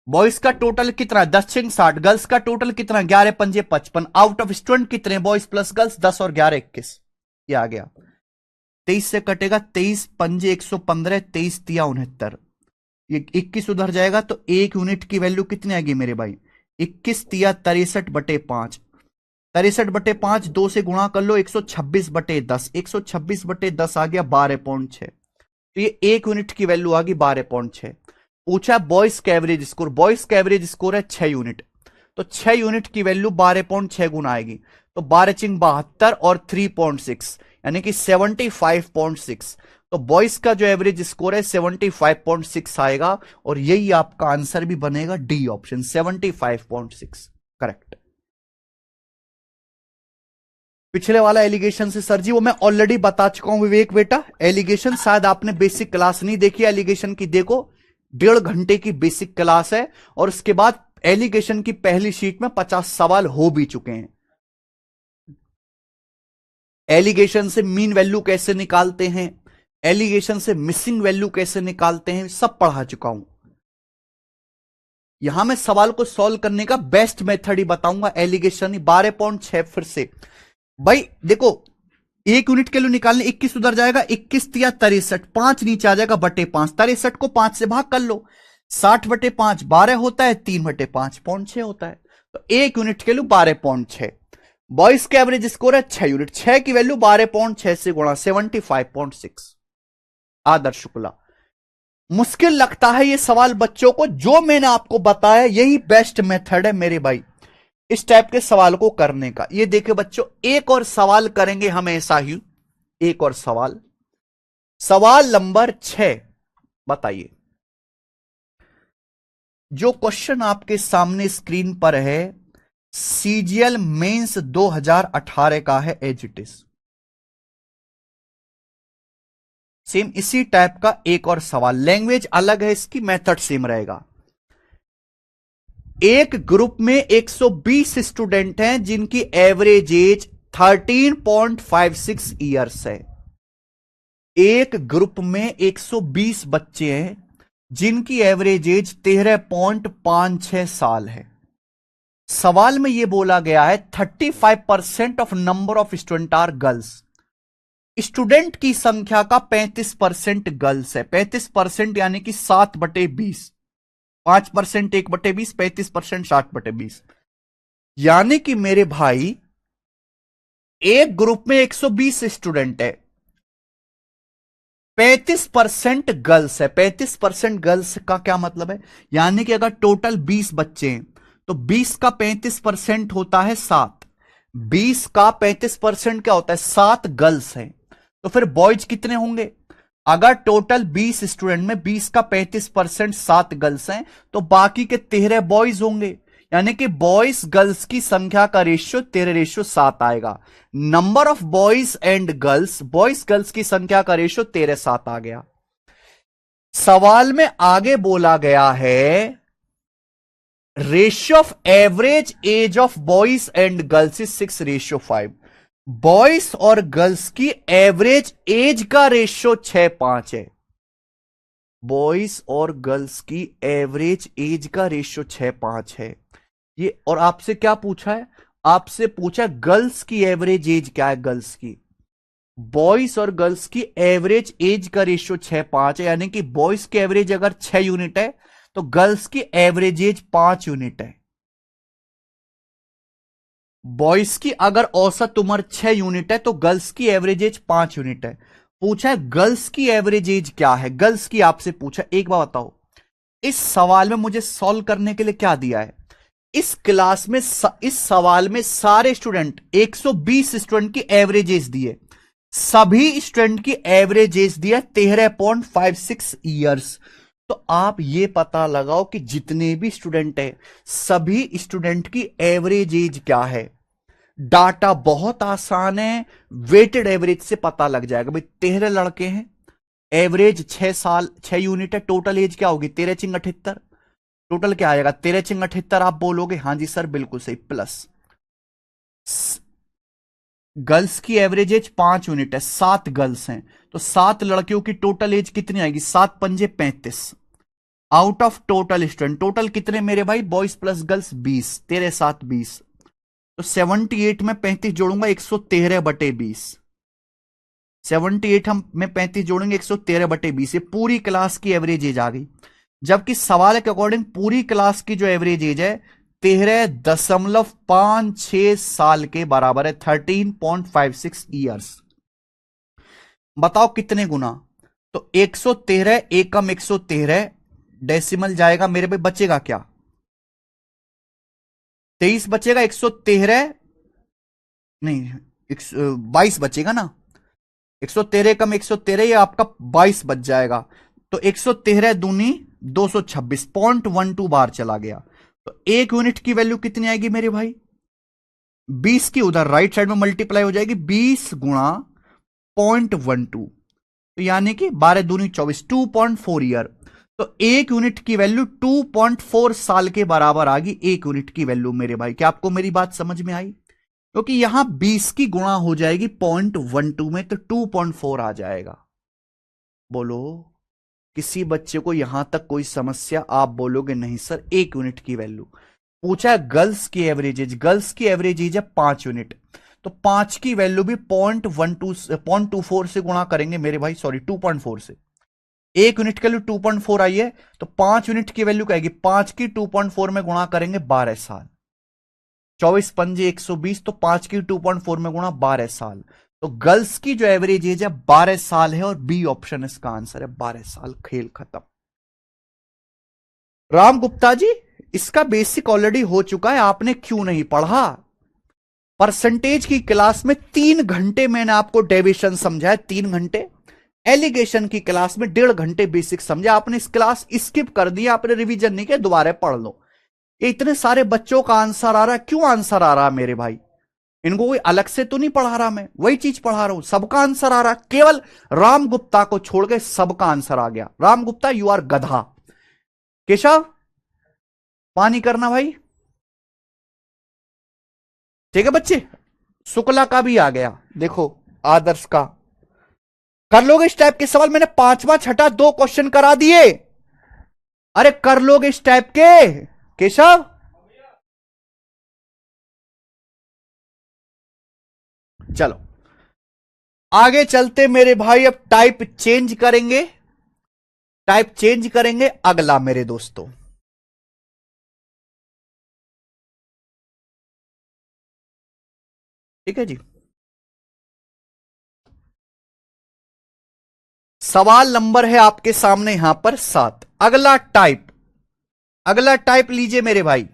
बॉयज का टोटल कितना? 10 छिंग 60। गर्ल्स का टोटल कितना? 11 पंजे 55। आउट ऑफ स्टूडेंट कितने? बॉयज प्लस गर्ल्स 10 और 11 21। ये आ गया। 23 से कटेगा 23 पंजे 115, 23 तिया 69। ये 21 उधर जाएगा तो एक यूनिट की वैल्यू कितनी आएगी मेरे भाई? 21 तिया 63/5। 63/5 2 से गुणा कर लो, 126/10। 126/10 आ गया 12.6। तो ये एक यूनिट की वैल्यू आ गई 12.6। पूछा बॉयज का एवरेज स्कोर। बॉयज का एवरेज स्कोर है 6 यूनिट, तो 6 यूनिट की वैल्यू 12.6 गुना आएगी। तो 12 चिंग 72 और 3.6 यानी कि 75.6। तो बॉयज का जो एवरेज स्कोर है 75.6 आएगा, और यही आपका आंसर भी बनेगा डी ऑप्शन 75.6 करेक्ट। पिछले वाला एलिगेशन से सर जी वो मैं ऑलरेडी बता चुका हूं विवेक बेटा। एलिगेशन शायद आपने बेसिक क्लास नहीं देखी एलिगेशन की, देखो 1.5 घंटे की बेसिक क्लास है, और उसके बाद एलिगेशन की पहली शीट में 50 सवाल हो भी चुके हैं। एलिगेशन से मीन वैल्यू कैसे निकालते हैं, एलिगेशन से मिसिंग वैल्यू कैसे निकालते हैं, सब पढ़ा चुका हूं। यहां मैं सवाल को सॉल्व करने का बेस्ट मेथड ही बताऊंगा, एलिगेशन ही। 12.6 फिर से भाई देखो, एक यूनिट के लिए निकालने 21 उधर जाएगा, 21 तिया 63, 5 नीचे आ जाएगा बटे 5। 63 को 5 से भाग कर लो, 60/5 12 होता है, 3/5 0.6 होता है। तो एक यूनिट के लिए 12.6। बॉयज का एवरेज स्कोर है 6 यूनिट, 6 की वैल्यू 12.6 से गुणा 75.6। आदर्श शुक्ला। मुश्किल लगता है ये सवाल बच्चों को, जो मैंने आपको बताया यही बेस्ट मेथड है मेरे भाई इस टाइप के सवाल को करने का। ये देखिए बच्चों, एक और सवाल करेंगे हम ऐसा ही, एक और सवाल। सवाल नंबर 6 बताइए। जो क्वेश्चन आपके सामने स्क्रीन पर है सीजीएल मेंस 2018 का है, एज इट इज। सेम इसी टाइप का एक और सवाल, लैंग्वेज अलग है इसकी, मेथड सेम रहेगा। एक ग्रुप में 120 स्टूडेंट हैं जिनकी एवरेज एज 13.56 ईयर्स है। एक ग्रुप में 120 बच्चे हैं जिनकी एवरेज एज 13.56 साल है। सवाल में यह बोला गया है 35% of number of student are girls. Student की संख्या का 35% गर्ल्स है। 35% यानी कि 7/20। 5% 1/20, 35% 60/20। यानी कि मेरे भाई एक ग्रुप में 120 स्टूडेंट है, 35% गर्ल्स है। 35% गर्ल्स का क्या मतलब है? यानी कि अगर टोटल 20 बच्चे हैं तो 20 का 35% होता है 7। 20 का 35% क्या होता है? 7 गर्ल्स हैं। तो फिर बॉयज कितने होंगे? अगर टोटल 20 स्टूडेंट में 20 का 35% 7 गर्ल्स हैं तो बाकी के 13 बॉयज होंगे। यानी कि बॉयज गर्ल्स की संख्या का रेशियो 13:7 आएगा। Number of boys and girls, boys girls की संख्या का रेशियो 13:7 आ गया। सवाल में आगे बोला गया है ratio of average age of boys and girls is 6:5। Boys और गर्ल्स की एवरेज एज का रेशियो 6:5 है। बॉयज और गर्ल्स की एवरेज एज का रेशियो 6:5 है ये। और आपसे क्या पूछा है? आपसे पूछा गर्ल्स की एवरेज एज क्या है। गर्ल्स की, बॉयज और गर्ल्स की एवरेज एज का रेशियो 6:5 है। यानी कि बॉयज की एवरेज अगर 6 यूनिट है तो गर्ल्स की एवरेज एज 5 यूनिट है। बॉयज की अगर औसत उम्र 6 यूनिट है तो गर्ल्स की एवरेज एज 5 यूनिट है। पूछा है गर्ल्स की एवरेज एज क्या है, गर्ल्स की आपसे पूछा। एक बार बताओ, इस सवाल में मुझे सॉल्व करने के लिए क्या दिया है? इस क्लास में इस सवाल में सारे स्टूडेंट 120 स्टूडेंट की एवरेज एज दी है। सभी स्टूडेंट की एवरेज एज दिया 13.56 ईयर्स। तो आप ये पता लगाओ कि जितने भी स्टूडेंट हैं सभी स्टूडेंट की एवरेज एज क्या है। डाटा बहुत आसान है, वेटेड एवरेज से पता लग जाएगा। भाई 13 लड़के हैं, एवरेज 6 साल 6 यूनिट है, टोटल एज क्या होगी 13 चिंग 78। टोटल क्या आएगा 13 चिंग 78। आप बोलोगे हाँ जी सर बिल्कुल सही। प्लस गर्ल्स की एवरेज एज 5 यूनिट है, 7 गर्ल्स हैं, तो 7 लड़कियों की टोटल एज कितनी आएगी 7 पंजे 35। Out of total student, total कितने मेरे भाई बॉयज प्लस गर्ल्स 20, तेरे 7 20, तो 78 में 35 जोड़ूंगा 113/20। 78 हम में 35 जोड़ेंगे 113/20। ये पूरी क्लास की एवरेज एज आ गई। जबकि सवाल के अकॉर्डिंग पूरी क्लास की जो एवरेज एज है 13.56 साल के बराबर है, 13.56 ईयर्स। बताओ कितने गुना? तो 113 एकम 113 डेसिमल जाएगा मेरे पे, बचेगा क्या 23 बचेगा, 113 नहीं 22 बचेगा ना। 113 कम 113 ये आपका 22 बच जाएगा। तो 113 दूनी 226.12 बार चला गया। तो 1 यूनिट की वैल्यू कितनी आएगी मेरे भाई 20 की उधर राइट साइड में मल्टीप्लाई हो जाएगी 20 गुणा 0.12, तो यानी कि 12 दूनी 24, 2.4 ईयर। तो 1 यूनिट की वैल्यू 2.4 साल के बराबर आ गई 1 यूनिट की वैल्यू मेरे भाई। क्या आपको मेरी बात समझ में आई? क्योंकि यहां 20 की गुणा हो जाएगी 0.12 में, तो 2.4 आ जाएगा। बोलो किसी बच्चे को यहां तक कोई समस्या? आप बोलोगे नहीं सर 1 यूनिट की वैल्यू। पूछा है गर्ल्स की एवरेज एज, गर्ल्स की एवरेज एज है 5 यूनिट, तो 5 की वैल्यू भी 0.24 से गुणा करेंगे मेरे भाई, सॉरी 2.4 से। 1 यूनिट की वैल्यू 2.4 आई है, तो 5 यूनिट की वैल्यू क्या आएगी 5 की 2.4 में गुणा करेंगे 12 साल। 24 पंजे 120, तो 5 की 2.4 में गुणा 12 साल। तो गर्ल्स की जो एवरेज एज है 12 साल है, और बी ऑप्शन इसका आंसर है 12 साल। खेल खत्म। राम गुप्ता जी इसका बेसिक ऑलरेडी हो चुका है, आपने क्यों नहीं पढ़ा? परसेंटेज की क्लास में 3 घंटे मैंने आपको डेविएशन समझाया, 3 घंटे। एलिगेशन की क्लास में 1.5 घंटे बेसिक समझा। आपने इस क्लास स्किप कर दिया, आपने रिवीजन नहीं किया, दोबारा पढ़ लो। ये इतने सारे बच्चों का आंसर आ रहा है, क्यों आंसर आ रहा है मेरे भाई? इनको कोई अलग से तो नहीं पढ़ा रहा, मैं वही चीज पढ़ा रहा हूं, सबका आंसर आ रहा है। केवल राम गुप्ता को छोड़ के सबका आंसर आ गया। राम गुप्ता यू आर गधा। केशव पानी करना भाई, ठीक है बच्चे। शुक्ला का भी आ गया, देखो आदर्श का। कर लोगे इस टाइप के सवाल? मैंने 5वां छठा 2 क्वेश्चन करा दिए। अरे कर लोगे इस टाइप के केशव? चलो आगे चलते मेरे भाई, अब टाइप चेंज करेंगे, टाइप चेंज करेंगे। अगला मेरे दोस्तों, ठीक है जी। सवाल नंबर है आपके सामने यहां पर 7। अगला टाइप, अगला टाइप लीजिए मेरे भाई।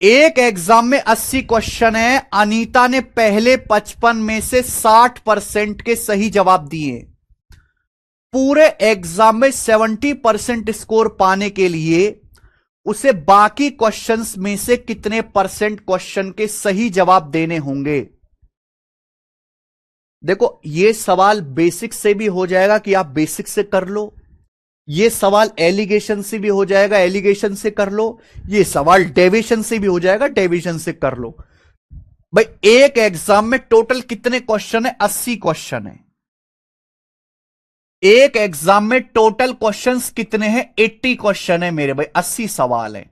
एक एग्जाम में 80 क्वेश्चन है, अनीता ने पहले 55 में से 60% के सही जवाब दिए। पूरे एग्जाम में 70% स्कोर पाने के लिए उसे बाकी क्वेश्चंस में से कितने परसेंट क्वेश्चन के सही जवाब देने होंगे? देखो ये सवाल बेसिक से भी हो जाएगा कि आप बेसिक से कर लो, ये सवाल एलिगेशन से भी हो जाएगा, एलिगेशन से कर लो, ये सवाल डेविएशन से भी हो जाएगा, डेविएशन से कर लो। भाई एक एग्जाम में टोटल कितने क्वेश्चन है 80 क्वेश्चन है। एक एग्जाम में टोटल क्वेश्चंस कितने हैं 80 क्वेश्चन है मेरे भाई, 80 सवाल है।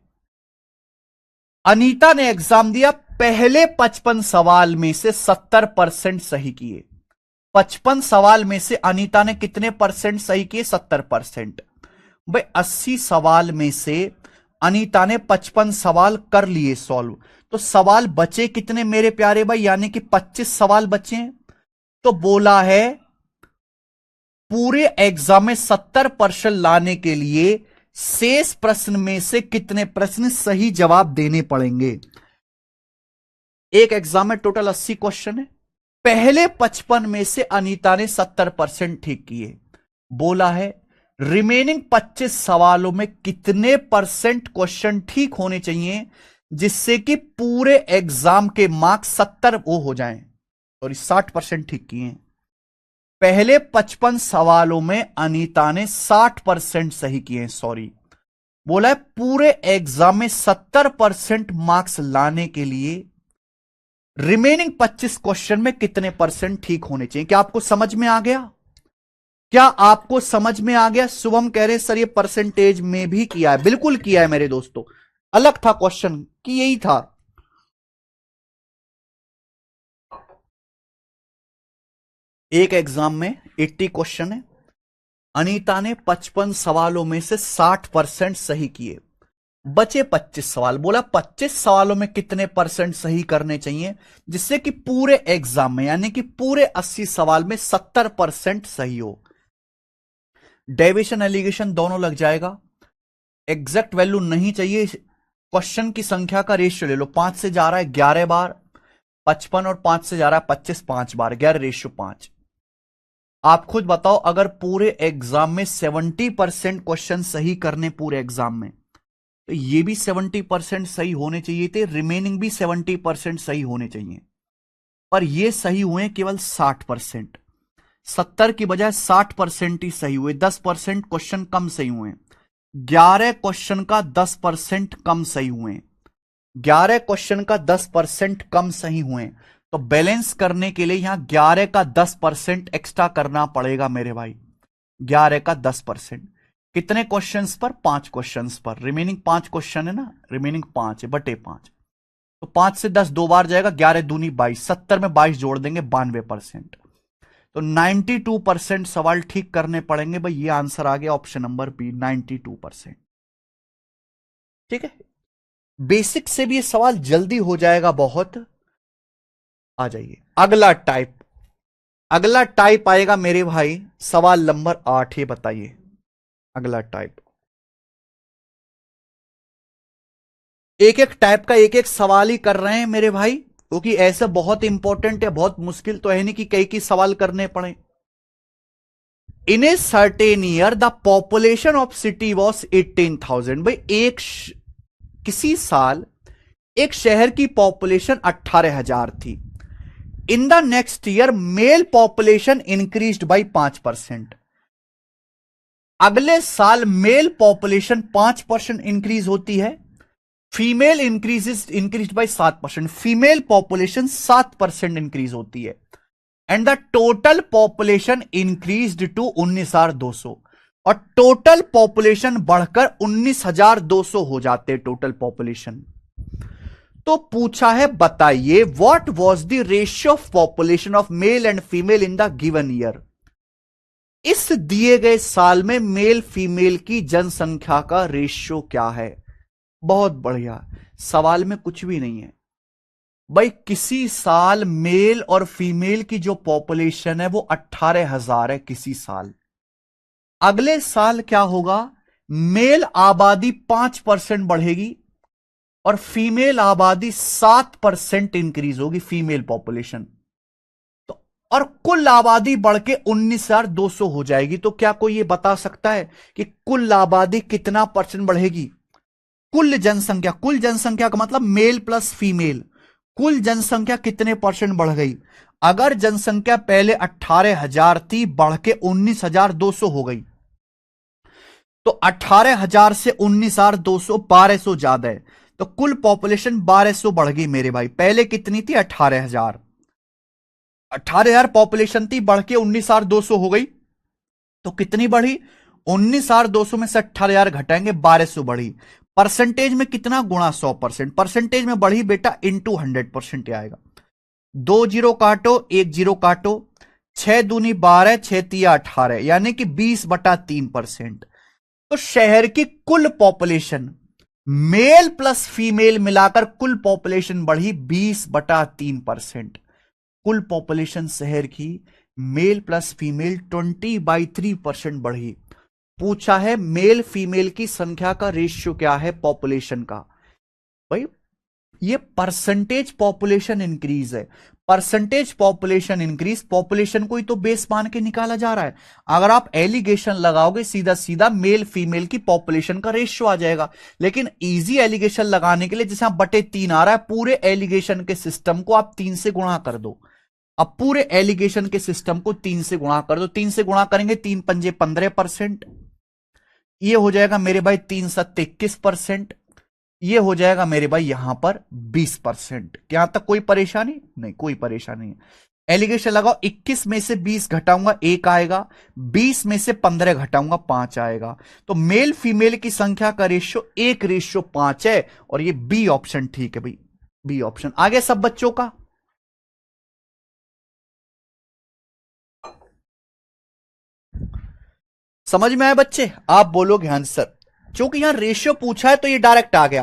अनीता ने एग्जाम दिया, पहले 55 सवाल में से 70% सही किए। 55 सवाल में से अनीता ने कितने परसेंट सही किए 70%। भाई 80 सवाल में से अनीता ने 55 सवाल कर लिए सॉल्व, तो सवाल बचे कितने मेरे प्यारे भाई, यानी कि 25 सवाल बचे हैं। तो बोला है पूरे एग्जाम में 70% लाने के लिए शेष प्रश्न में से कितने प्रश्न सही जवाब देने पड़ेंगे। एक एग्जाम में टोटल 80 क्वेश्चन है, पहले 55 में से अनीता ने 70% ठीक किए। बोला है रिमेनिंग 25 सवालों में कितने परसेंट क्वेश्चन ठीक होने चाहिए जिससे कि पूरे एग्जाम के मार्क्स 70 वो हो जाएं, और 60% ठीक किए। पहले 55 सवालों में अनीता ने 60% सही किए। सॉरी, बोला है पूरे एग्जाम में 70% मार्क्स लाने के लिए रिमेनिंग 25 क्वेश्चन में कितने परसेंट ठीक होने चाहिए। क्या आपको समझ में आ गया? क्या आपको समझ में आ गया? शुभम कह रहे हैं सर ये परसेंटेज में भी किया है। बिल्कुल किया है मेरे दोस्तों, अलग था क्वेश्चन कि यही था। एक एग्जाम में 80 क्वेश्चन है, अनीता ने 55 सवालों में से 60% सही किए, बचे 25 सवाल। बोला 25 सवालों में कितने परसेंट सही करने चाहिए जिससे कि पूरे एग्जाम में यानी कि पूरे 80 सवाल में 70% सही हो। डेविएशन एलिगेशन दोनों लग जाएगा। एग्जैक्ट वैल्यू नहीं चाहिए, क्वेश्चन की संख्या का रेशियो ले लो। 5 से जा रहा है 11 बार 55 और 5 से जा रहा है 25 5 बार, 11:5। आप खुद बताओ, अगर पूरे एग्जाम में 70% क्वेश्चन सही करने पूरे एग्जाम में, तो ये भी 70% सही होने चाहिए थे, रिमेनिंग भी 70% सही होने चाहिए, पर ये सही हुए केवल 60%। 70 की बजाय 60% ही सही हुए, 10% क्वेश्चन कम सही हुए। 11 क्वेश्चन का 10% कम सही हुए, 11 क्वेश्चन का 10% कम सही हुए। तो बैलेंस करने के लिए यहां 11 का 10% एक्स्ट्रा करना पड़ेगा मेरे भाई। 11 का 10% कितने क्वेश्चंस पर? 5 क्वेश्चंस पर। रिमेनिंग 5 क्वेश्चन है ना, रिमेनिंग 5 है, बटे 5। तो 5 से 10 दो बार जाएगा, 11 दूनी 22, 70 में 22 जोड़ देंगे 92%। तो 92% सवाल ठीक करने पड़ेंगे भाई। ये आंसर आ गया ऑप्शन नंबर बी, 92%। ठीक है, बेसिक से भी ये सवाल जल्दी हो जाएगा बहुत। आ जाइए अगला टाइप। अगला टाइप आएगा मेरे भाई सवाल नंबर 8। ये बताइए अगला टाइप। एक एक टाइप का एक एक सवाल ही कर रहे हैं मेरे भाई, क्योंकि ऐसा बहुत इंपॉर्टेंट है, बहुत मुश्किल तो है नहीं कि कई सवाल करने पड़े। In a certain year the population of city was 18,000। भाई किसी साल एक शहर की पॉपुलेशन 18,000 थी। In the next year male population increased by 5%। अगले साल मेल पॉपुलेशन 5% इंक्रीज होती है, female increase by 7%। Female population 7% increase होती है, and the total population increased to 19,200। और टोटल पॉपुलेशन बढ़कर 19,200 हो जाते हैं टोटल पॉपुलेशन। तो पूछा है बताइए what was the ratio of population of male and female in the given year. इस दिए गए साल में मेल फीमेल की जनसंख्या का रेशियो क्या है। बहुत बढ़िया, सवाल में कुछ भी नहीं है भाई। किसी साल मेल और फीमेल की जो पॉपुलेशन है वो 18,000 है किसी साल। अगले साल क्या होगा? मेल आबादी 5% बढ़ेगी और फीमेल आबादी 7% इंक्रीज होगी, फीमेल पॉपुलेशन। तो और कुल आबादी बढ़ के 19,200 हो जाएगी। तो क्या कोई ये बता सकता है कि कुल आबादी कितना परसेंट बढ़ेगी? कुल जनसंख्या का मतलब मेल प्लस फीमेल, कुल जनसंख्या कितने परसेंट बढ़ गई? अगर जनसंख्या पहले 18,000 थी, बढ़ के 19,200 हो गई, तो 18,000 से 19,200 1200 ज्यादा है, तो कुल पॉपुलेशन 1200 बढ़ गई मेरे भाई। पहले कितनी थी? 18,000। 18,000 पॉपुलेशन थी, बढ़ के 19,200 हो गई, तो कितनी बढ़ी? 19,200 में से 18,000 घटाएंगे, 1200 बढ़ी। परसेंटेज में कितना गुणा? 100%। परसेंटेज में बढ़ी बेटा इंटू 100% आएगा। 2 जीरो काटो, 1 जीरो काटो, 6 दूनी 12, 6 तिया 18, यानी कि 20/3%। तो शहर की कुल पॉपुलेशन मेल प्लस फीमेल मिलाकर कुल पॉपुलेशन बढ़ी 20/3%। कुल पॉपुलेशन शहर की मेल प्लस फीमेल 20/3% बढ़ी। पूछा है मेल फीमेल की संख्या का रेशियो क्या है पॉपुलेशन का। भाई ये परसेंटेज पॉपुलेशन इंक्रीज है। परसेंटेज पॉपुलेशन इंक्रीज, पॉपुलेशन को ही तो बेस मान के निकाला जा रहा है। अगर आप एलिगेशन लगाओगे सीधा सीधा मेल फीमेल की पॉपुलेशन का रेशियो आ जाएगा। लेकिन इजी एलिगेशन लगाने के लिए जैसे आप बटे 3 आ रहा है, पूरे एलिगेशन के सिस्टम को आप 3 से गुणा कर दो। अब पूरे एलिगेशन के सिस्टम को 3 से गुणा कर दो। 3 से गुणा करेंगे 3×5 = 15%। ये हो जाएगा मेरे भाई 3×7 = 21%। ये हो जाएगा मेरे भाई यहां पर 20%। यहां तक कोई परेशानी नहीं, कोई परेशानी नहीं। एलिगेशन लगाओ, 21 में से 20 घटाऊंगा 1 आएगा, 20 में से 15 घटाऊंगा 5 आएगा। तो मेल फीमेल की संख्या का रेशियो 1:5 है और ये बी ऑप्शन ठीक है भाई, बी ऑप्शन। आगे सब बच्चों का समझ में आया बच्चे? आप बोलोगे आंसर, क्योंकि यहां रेशियो पूछा है तो ये डायरेक्ट आ गया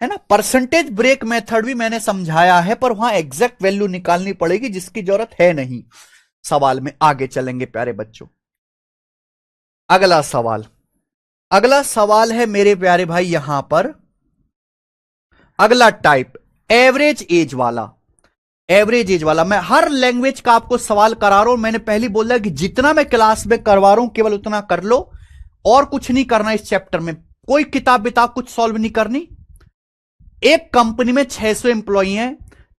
है ना। परसेंटेज ब्रेक मेथड भी मैंने समझाया है, पर वहां एग्जैक्ट वैल्यू निकालनी पड़ेगी जिसकी जरूरत है नहीं सवाल में। आगे चलेंगे प्यारे बच्चों। अगला सवाल, अगला सवाल है मेरे प्यारे भाई यहां पर अगला टाइप एवरेज एज वाला। एवरेज एज वाला मैं हर लैंग्वेज का आपको सवाल करा रहा हूं। मैंने पहले बोला कि जितना मैं क्लास में करवा रहा हूं केवल उतना कर लो और कुछ नहीं करना इस चैप्टर में। कोई किताब विताब कुछ सॉल्व नहीं करनी। एक कंपनी में 600 एम्प्लॉई हैं।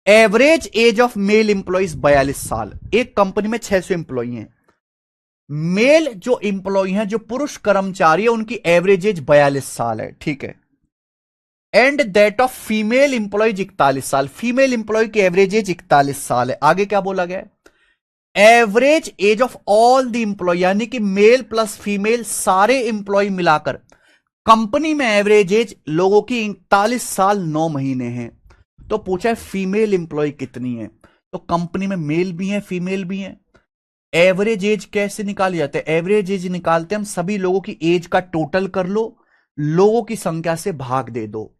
Average age of male employees 42 साल। एक कंपनी में 600 एम्प्लॉई हैं। मेल जो एम्प्लॉई हैं, जो पुरुष कर्मचारी है, उनकी एवरेज एज 42 साल है, ठीक है। And that of female employees 41 साल। फीमेल इंप्लॉय की एवरेज एज 41 साल है। आगे क्या बोला गया? Average age of all the employee, यानी कि मेल प्लस फीमेल सारे इंप्लॉय मिलाकर कंपनी में एवरेज एज लोगों की 41 साल 9 महीने हैं। तो पूछा है फीमेल इंप्लॉय कितनी है। तो कंपनी में मेल भी है फीमेल भी है। एवरेज एज कैसे निकाली जाते हैं? एवरेज एज निकालते हम सभी लोगों की एज का टोटल कर लो, लोगों की संख्या से भाग दे दो।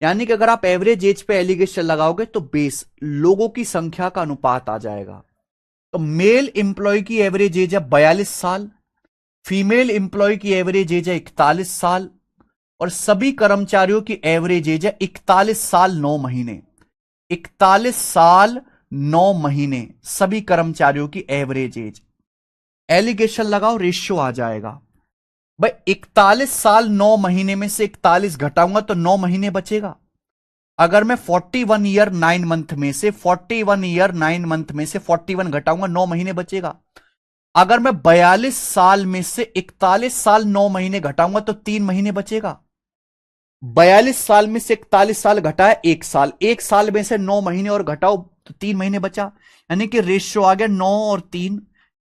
यानी कि अगर आप एवरेज एज पे एलिगेशन लगाओगे तो बेस लोगों की संख्या का अनुपात आ जाएगा। तो मेल इंप्लॉय की एवरेज एज है 42 साल, फीमेल इंप्लॉय की एवरेज एज है 41 साल और सभी कर्मचारियों की एवरेज एज है 41 साल 9 महीने। 41 साल 9 महीने सभी कर्मचारियों की एवरेज एज। एलिगेशन लगाओ, रेशियो आ जाएगा भाई। 41 साल 9 महीने में से 41 घटाऊंगा तो 9 महीने बचेगा। अगर मैं 41 ईयर 9 मंथ में से 41 ईयर 9 मंथ में से 41 घटाऊंगा 9 महीने बचेगा। अगर मैं 42 साल में से 41 साल 9 महीने घटाऊंगा तो 3 महीने बचेगा। 42 साल में से 41 साल घटाया 1 साल, 1 साल में से 9 महीने और घटाओ तो 3 महीने बचा। यानी कि रेशियो आ गया 9 और 3,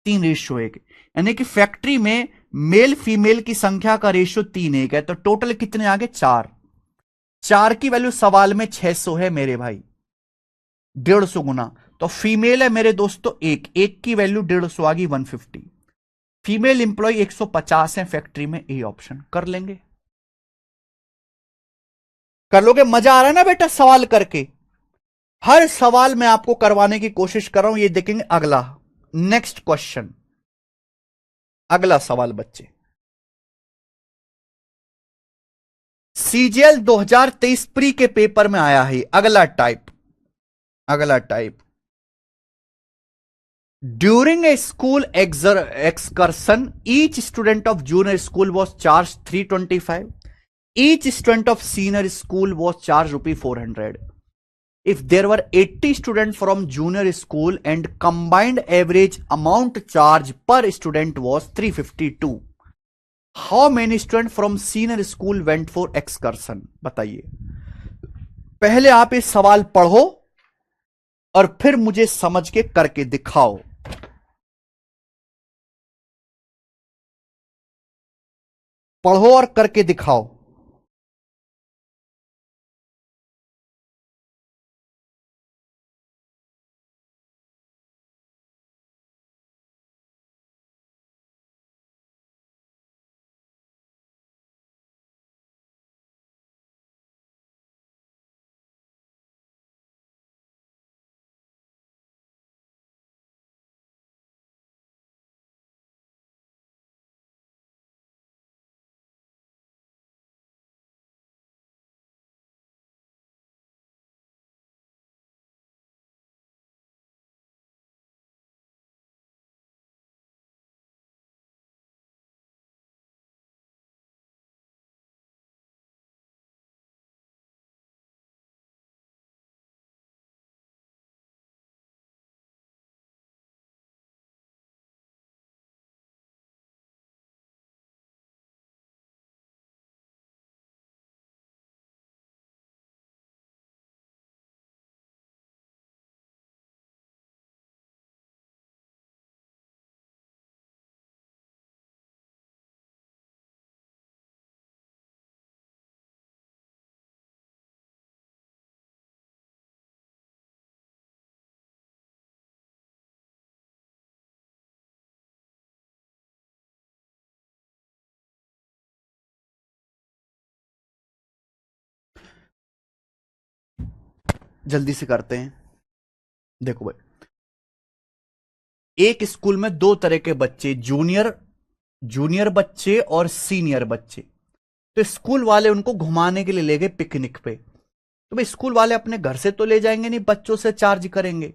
3:1। यानी कि फैक्ट्री में मेल फीमेल की संख्या का रेशियो 3:1 है। तो टोटल कितने आ गए? 4। 4 की वैल्यू सवाल में 600 है मेरे भाई, 150 गुना। तो फीमेल है मेरे दोस्तों एक, एक की वैल्यू 150 आ गई 150। फीमेल इंप्लॉय 150 है फैक्ट्री में, ए ऑप्शन। कर लेंगे? कर लोगे? मजा आ रहा है ना बेटा सवाल करके? हर सवाल मैं आपको करवाने की कोशिश कर रहा हूं। ये देखेंगे अगला, नेक्स्ट क्वेश्चन। अगला सवाल बच्चे, सीजीएल 2023 प्री के पेपर में आया है अगला टाइप। अगला type, during a school excursion each student of junior school was charged 325, each student of senior school was charged rupee 400. If there were 80 students from junior school and combined average amount charged per student was 352, how many students from senior school went for excursion? बताइए। पहले आप इस सवाल पढ़ो और फिर मुझे समझ के करके दिखाओ। पढ़ो और करके दिखाओ। जल्दी से करते हैं। देखो भाई, एक स्कूल में दो तरह के बच्चे, जूनियर बच्चे और सीनियर बच्चे। तो स्कूल वाले उनको घुमाने के लिए ले गए पिकनिक पे। तो भाई स्कूल वाले अपने घर से तो ले जाएंगे नहीं, बच्चों से चार्ज करेंगे।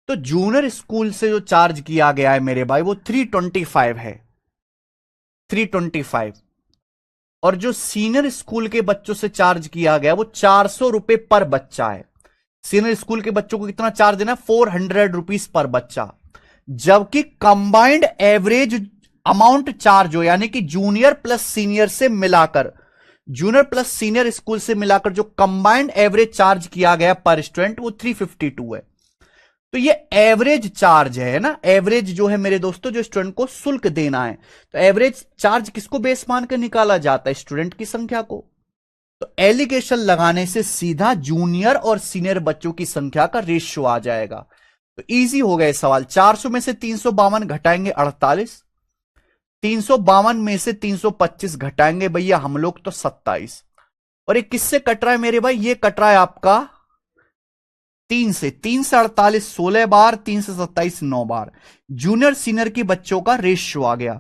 तो जूनियर स्कूल से जो चार्ज किया गया है मेरे भाई वो 325 है, 325। और जो सीनियर स्कूल के बच्चों से चार्ज किया गया वो 400 रुपए पर बच्चा है। सीनियर स्कूल के बच्चों को कितना चार्ज देना, 400 रुपीज पर बच्चा। जबकि कंबाइंड एवरेज अमाउंट चार्ज हो, यानी कि जूनियर प्लस सीनियर से मिलाकर, जूनियर प्लस सीनियर स्कूल से मिलाकर जो कंबाइंड एवरेज चार्ज किया गया पर स्टूडेंट वो 352 है। तो ये एवरेज चार्ज है ना, एवरेज जो है मेरे दोस्तों, जो स्टूडेंट को शुल्क देना है। तो एवरेज चार्ज किसको बेस मान कर निकाला जाता है, स्टूडेंट की संख्या को। तो एलिगेशन लगाने से सीधा जूनियर और सीनियर बच्चों की संख्या का रेशियो आ जाएगा। तो इजी हो गया सवाल। 400 में से 352 घटाएंगे 48, 352 में से 325 घटाएंगे भैया हम लोग तो 27। और ये किससे कट रहा है मेरे भाई, ये कट रहा है आपका 3 से 48 16 बार, 3 से 27 9 बार। जूनियर सीनियर की बच्चों का रेशियो आ गया।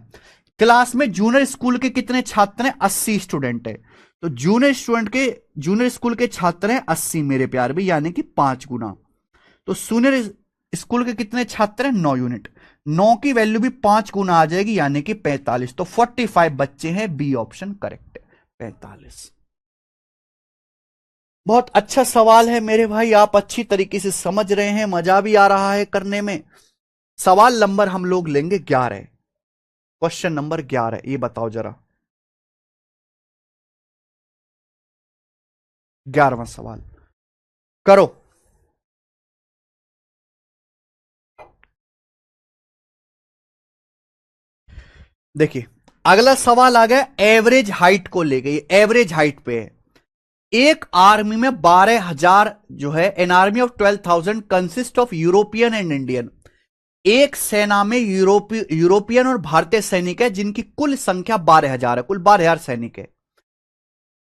क्लास में जूनियर स्कूल के कितने छात्र हैं, 80 स्टूडेंट है। तो जूनियर स्कूल के छात्र हैं 80 मेरे प्यार भी, यानी कि 5 गुना। तो सीनियर स्कूल के कितने छात्र हैं, 9 यूनिट। 9 की वैल्यू भी 5 गुना आ जाएगी, यानी कि 45। तो 45 बच्चे हैं, बी ऑप्शन करेक्ट है, 45। बहुत अच्छा सवाल है मेरे भाई, आप अच्छी तरीके से समझ रहे हैं, मजा भी आ रहा है करने में। सवाल नंबर हम लोग लेंगे 11, क्वेश्चन नंबर 11। ये बताओ जरा, 11वां सवाल करो। देखिए अगला सवाल आ गया एवरेज हाइट को लेके। एवरेज हाइट पे है, एक आर्मी में 12,000 जो है, an army of 12,000 consist of European and Indian. एक सेना में यूरोपियन और भारतीय सैनिक है जिनकी कुल संख्या 12,000 है, कुल 12,000 सैनिक है।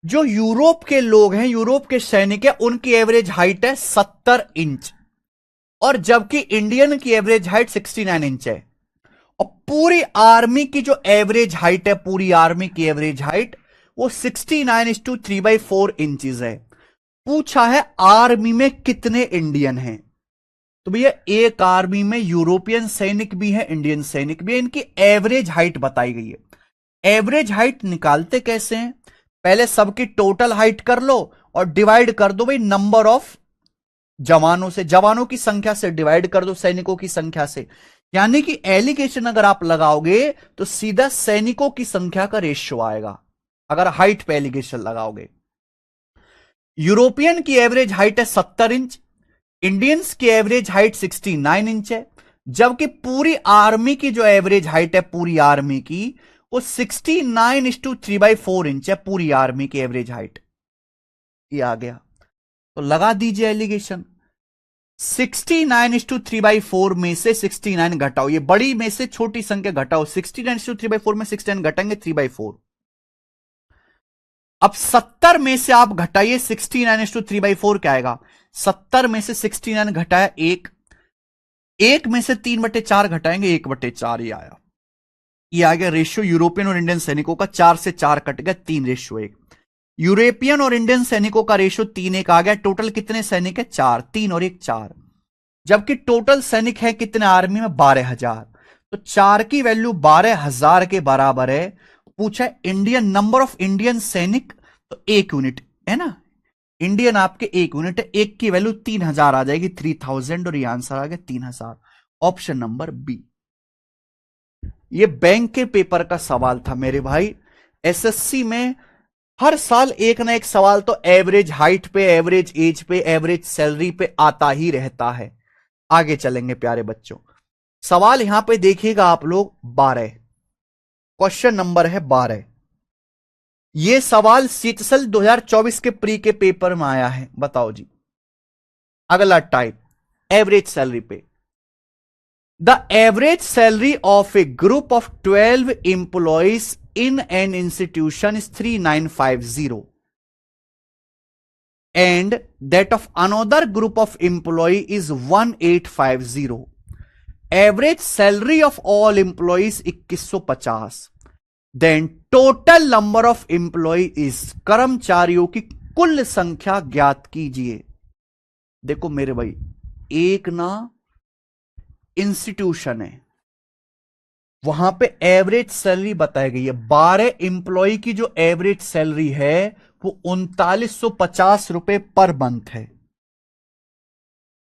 जो यूरोप के लोग हैं, यूरोप के सैनिक है, उनकी एवरेज हाइट है 70 इंच, और जबकि इंडियन की एवरेज हाइट 69 इंच है। और पूरी आर्मी की जो एवरेज हाइट है, पूरी आर्मी की एवरेज हाइट वो 69:3/4 इंचेस है। पूछा है आर्मी में कितने इंडियन हैं। तो भैया एक आर्मी में यूरोपियन सैनिक भी है, इंडियन सैनिक भी है, इनकी एवरेज हाइट बताई गई है। एवरेज हाइट निकालते कैसे हैं, पहले सबकी टोटल हाइट कर लो और डिवाइड कर दो भाई नंबर ऑफ जवानों से, जवानों की संख्या से डिवाइड कर दो सैनिकों की संख्या से। यानी कि एलिगेशन अगर आप लगाओगे तो सीधा सैनिकों की संख्या का रेशियो आएगा अगर हाइट पे एलिगेशन लगाओगे। यूरोपियन की एवरेज हाइट है 70 इंच, इंडियंस की एवरेज हाइट 69 इंच है, जबकि पूरी आर्मी की जो एवरेज हाइट है, पूरी आर्मी की वो 69:3/4 इंच है, पूरी आर्मी की एवरेज हाइट। ये आ गया, तो लगा दीजिए एलिगेशन। 69:3/4 में से 69 घटाओ, ये बड़ी में से छोटी संख्या घटाओ, 69:3/4 में 69 घटाएंगे 3/4। अब 70 में से आप घटाइए 69:3/4 क्या आएगा, 70 में से 69 घटाया 1, 1 में से 3/4 घटाएंगे 1/4, ये आया। ये आ गया रेशियो यूरोपियन और इंडियन सैनिकों का, 4 से 4 कट गया, 3:1। यूरोपियन और इंडियन सैनिकों का रेशियो 3:1 आ गया। टोटल कितने सैनिक है, 4, 3 और 1 4, जबकि टोटल सैनिक है कितने आर्मी में, 12,000। तो 4 की वैल्यू 12,000 के बराबर है। पूछा इंडियन नंबर ऑफ इंडियन सैनिक, तो 1 यूनिट है ना, इंडियन आपके 1 यूनिट है, 1 की वैल्यू 3,000 आ जाएगी, 3,000, और ये आंसर आ गया 3,000, ऑप्शन नंबर बी। ये बैंक के पेपर का सवाल था मेरे भाई। एसएससी में हर साल एक ना एक सवाल तो एवरेज हाइट पे, एवरेज एज पे, एवरेज सैलरी पे आता ही रहता है। आगे चलेंगे प्यारे बच्चों, सवाल यहां पे देखिएगा आप लोग 12, क्वेश्चन नंबर है 12। ये सवाल सीटसल 2024 के प्री के पेपर में आया है, बताओ जी। अगला टाइप एवरेज सैलरी पे, the average salary of A group of 12 employees in an institution is 3950. and that of another group of employee is 1850. Average salary of all employees 2150. Then total number of employee is, कर्मचारियों की कुल संख्या ज्ञात कीजिए। देखो मेरे भाई, एक ना इंस्टीट्यूशन है, वहां पे एवरेज सैलरी बताई गई है। 12 एम्प्लॉय की जो एवरेज सैलरी है वो 3950 रुपए पर मंथ है।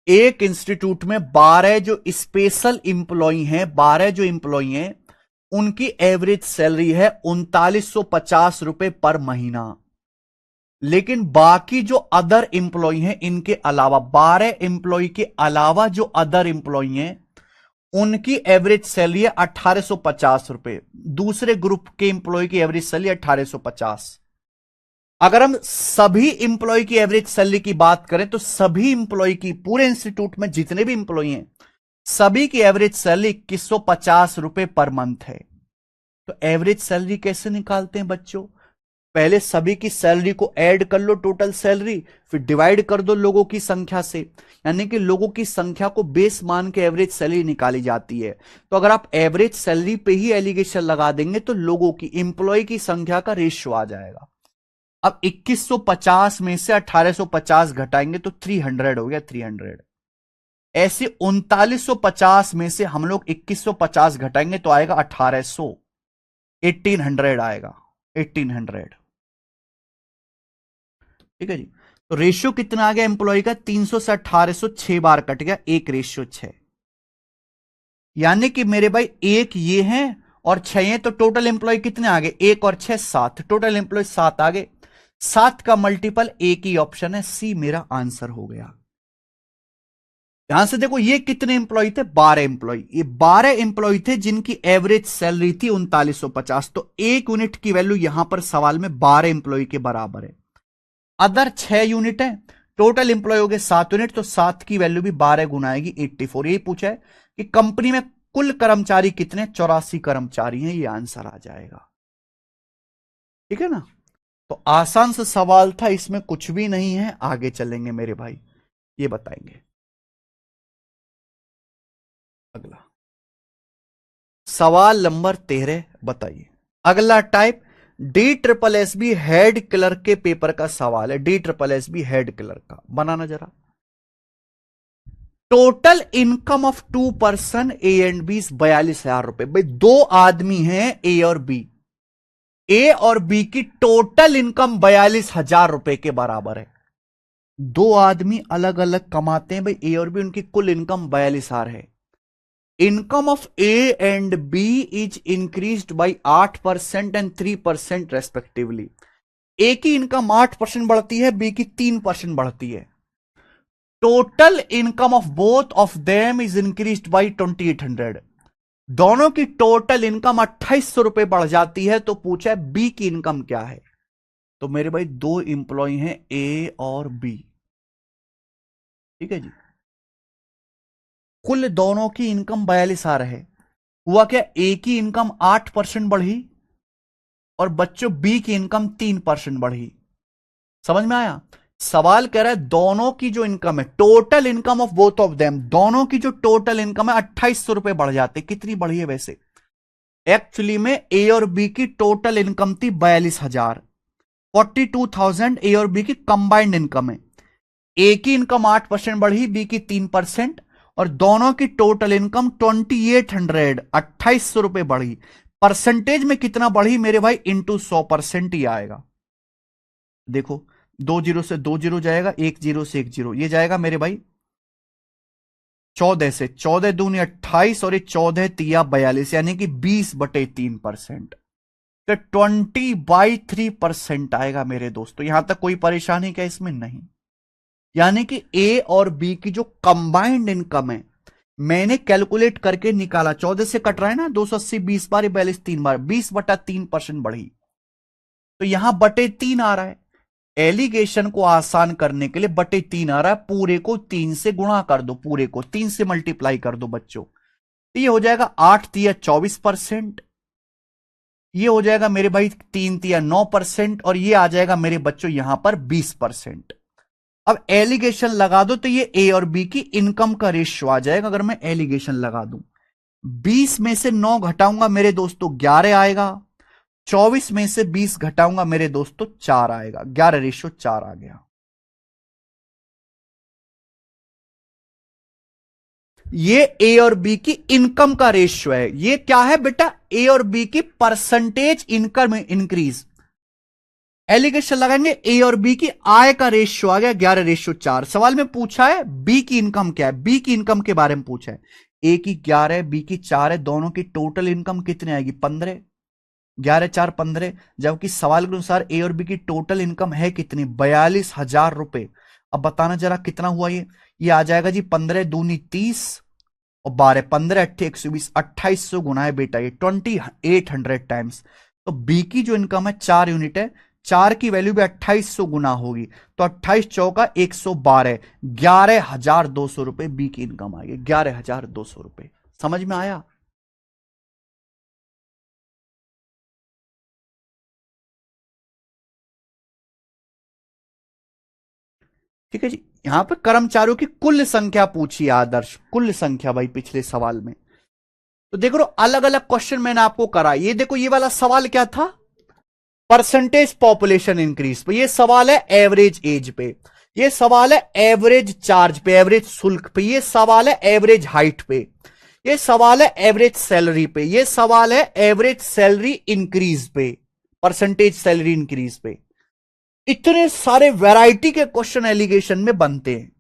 एक इंस्टीट्यूट में 12 जो स्पेशल इंप्लॉई हैं, 12 जो इंप्लॉई हैं, उनकी एवरेज सैलरी है 3950 रुपए पर महीना। लेकिन बाकी जो अदर इंप्लॉय हैं, इनके अलावा 12 इंप्लॉय के अलावा जो अदर इंप्लॉय हैं, उनकी एवरेज सैलरी है 1850 रुपए। दूसरे ग्रुप के इंप्लॉय की एवरेज सैलरी 1850। अगर हम सभी इंप्लॉय की एवरेज सैलरी की बात करें तो सभी इंप्लॉय की, पूरे इंस्टीट्यूट में जितने भी इंप्लॉय हैं, सभी की एवरेज सैलरी 2150 रुपए पर मंथ है। तो एवरेज सैलरी कैसे निकालते हैं बच्चों? पहले सभी की सैलरी को ऐड कर लो, टोटल सैलरी, फिर डिवाइड कर दो लोगों की संख्या से, यानी कि लोगों की संख्या को बेस मान के एवरेज सैलरी निकाली जाती है। तो अगर आप एवरेज सैलरी पे ही एलिगेशन लगा देंगे तो लोगों की, इंप्लॉय की संख्या का रेशियो आ जाएगा। अब 2150 में से 1850 घटाएंगे तो 300 हो गया, 300। ऐसे 3950 में से हम लोग 2150 घटाएंगे तो आएगा 1800, 1800 आएगा, 1800। ठीक है जी। तो रेशियो कितना आ गया एम्प्लॉय का? 300 से 1800 6 बार कट गया, 1:6। यानी कि मेरे भाई एक ये हैं और 6 हैं, तो टोटल एम्प्लॉय कितने आ गए? 1 और 6 7, टोटल एम्प्लॉय 7 आ गए। 7 का मल्टीपल एक ही ऑप्शन है, सी मेरा आंसर हो गया। यहां से देखो ये कितने एम्प्लॉय थे? 12 एम्प्लॉय। ये 12 एम्प्लॉय थे जिनकी एवरेज सैलरी थी 3950। तो 1 यूनिट की वैल्यू यहां पर सवाल में 12 एम्प्लॉय के बराबर है। अदर 6 यूनिट है, टोटल एम्प्लॉय हो गए 7 यूनिट, तो 7 की वैल्यू भी 12 गुना आएगी, 84। यही पूछा है कि कंपनी में कुल कर्मचारी कितने? 84 कर्मचारी हैं, ये आंसर आ जाएगा। ठीक है ना? तो आसान सा सवाल था, इसमें कुछ भी नहीं है। आगे चलेंगे मेरे भाई, ये बताएंगे। अगला सवाल नंबर 13 बताइए। अगला टाइप DSSB हेड क्लर्क के पेपर का सवाल है। DSSB हेड क्लर्क का बनाना जरा। Total income of 2 person A and B 42,000 रुपए। भाई 2 आदमी हैं, ए और बी। ए और बी की टोटल इनकम 42,000 रुपए के बराबर है। 2 आदमी अलग अलग कमाते हैं भाई, ए और बी, उनकी कुल इनकम 42,000 है। Income of A and B is increased by 8% and 3% respectively. A की इनकम 8% बढ़ती है, बी की 3% बढ़ती है। Total income of both of them is increased by 2800। दोनों की टोटल इनकम 2800 रुपए बढ़ जाती है। तो पूछा है बी की इनकम क्या है? तो मेरे भाई 2 इंप्लॉय हैं, ए और बी। ठीक है जी। कुल दोनों की इनकम 42,000 है। हुआ क्या? ए की इनकम 8% बढ़ी और बच्चों बी की इनकम 3% बढ़ी। समझ में आया? सवाल कह रहा है दोनों की जो इनकम है, total income of both of them, दोनों की जो टोटल इनकम है 2800 रुपए बढ़ जाते। कितनी बढ़ी है वैसे? एक्चुअली में ए और बी की टोटल इनकम थी 42,000, 42,000 ए और बी की कंबाइंड इनकम है। ए की इनकम 8% बढ़ी, बी की 3%, और दोनों की टोटल इनकम 2800, 2800 रुपए बढ़ी। परसेंटेज में कितना बढ़ी मेरे भाई? इंटू 100% ही आएगा। देखो 2 जीरो से 2 जीरो जाएगा, 1 जीरो से 1 जीरो, ये जाएगा मेरे भाई 14 से, 14 दूनी 28 और ये 14 तिया 42, यानी कि 20/3%। तो 20/3% आएगा मेरे दोस्तों। यहां तक कोई परेशानी क्या इसमें? नहीं। यानी कि ए और बी की जो कंबाइंड इनकम है, मैंने कैलकुलेट करके निकाला, 14 से कट रहा है ना, 280 20 बार, 42 3 बार, 20/3% बढ़ी। तो यहां बटे 3 आ रहा है। एलिगेशन को आसान करने के लिए बटे 3 आ रहा है, पूरे को 3 से गुणा कर दो, पूरे को 3 से मल्टीप्लाई कर दो बच्चों। तो ये हो जाएगा 8 तिया 24%, ये हो जाएगा मेरे भाई 3 तिया 9%, और ये आ जाएगा मेरे बच्चों यहां पर 20%। अब एलिगेशन लगा दो तो ये ए और बी की इनकम का रेशियो आ जाएगा। अगर मैं एलिगेशन लगा दूं, 20 में से 9 घटाऊंगा मेरे दोस्तों 11 आएगा, 24 में से 20 घटाऊंगा मेरे दोस्तों 4 आएगा, 11 रेशियो 4 आ गया। ये ए और बी की इनकम का रेशियो है। ये क्या है बेटा? ए और बी की परसेंटेज इनकम इंक्रीज। एलिगेशन लगाएंगे, ए और बी की आय का रेशियो आ गया 11 रेशियो 4। सवाल में पूछा है बी की इनकम क्या है, बी की इनकम के बारे में पूछा है। ए की 11 बी की 4 है, दोनों की टोटल इनकम कितनी आएगी? 15। 11 4 15। जबकि सवाल के अनुसार ए और बी की टोटल इनकम है कितनी? 42,000 रुपए। अब बताना जरा कितना हुआ ये आ जाएगा जी 15 दूनी 30 और 12 15 अट्ठे 120, 2800 गुना है बेटा ये 2800 टाइम्स। तो बी की जो इनकम है 4 यूनिट है, 4 की वैल्यू भी 2800 गुना होगी, तो 28 चौका 112, 11,200 रुपए बी की इनकम आई है, 11,200 रुपए। समझ में आया? ठीक है जी। यहां पर कर्मचारियों की कुल संख्या पूछी है आदर्श, कुल संख्या भाई पिछले सवाल में। तो देखो अलग अलग क्वेश्चन मैंने आपको करा। ये देखो ये वाला सवाल क्या था? परसेंटेज पॉपुलेशन इंक्रीज पे। ये सवाल है एवरेज एज पे, ये सवाल है एवरेज चार्ज पे, एवरेज शुल्क पे, ये सवाल है एवरेज हाइट पे, ये सवाल है एवरेज सैलरी पे, ये सवाल है एवरेज सैलरी इंक्रीज पे, परसेंटेज सैलरी इंक्रीज पे। इतने सारे वैरायटी के क्वेश्चन एलिगेशन में बनते हैं।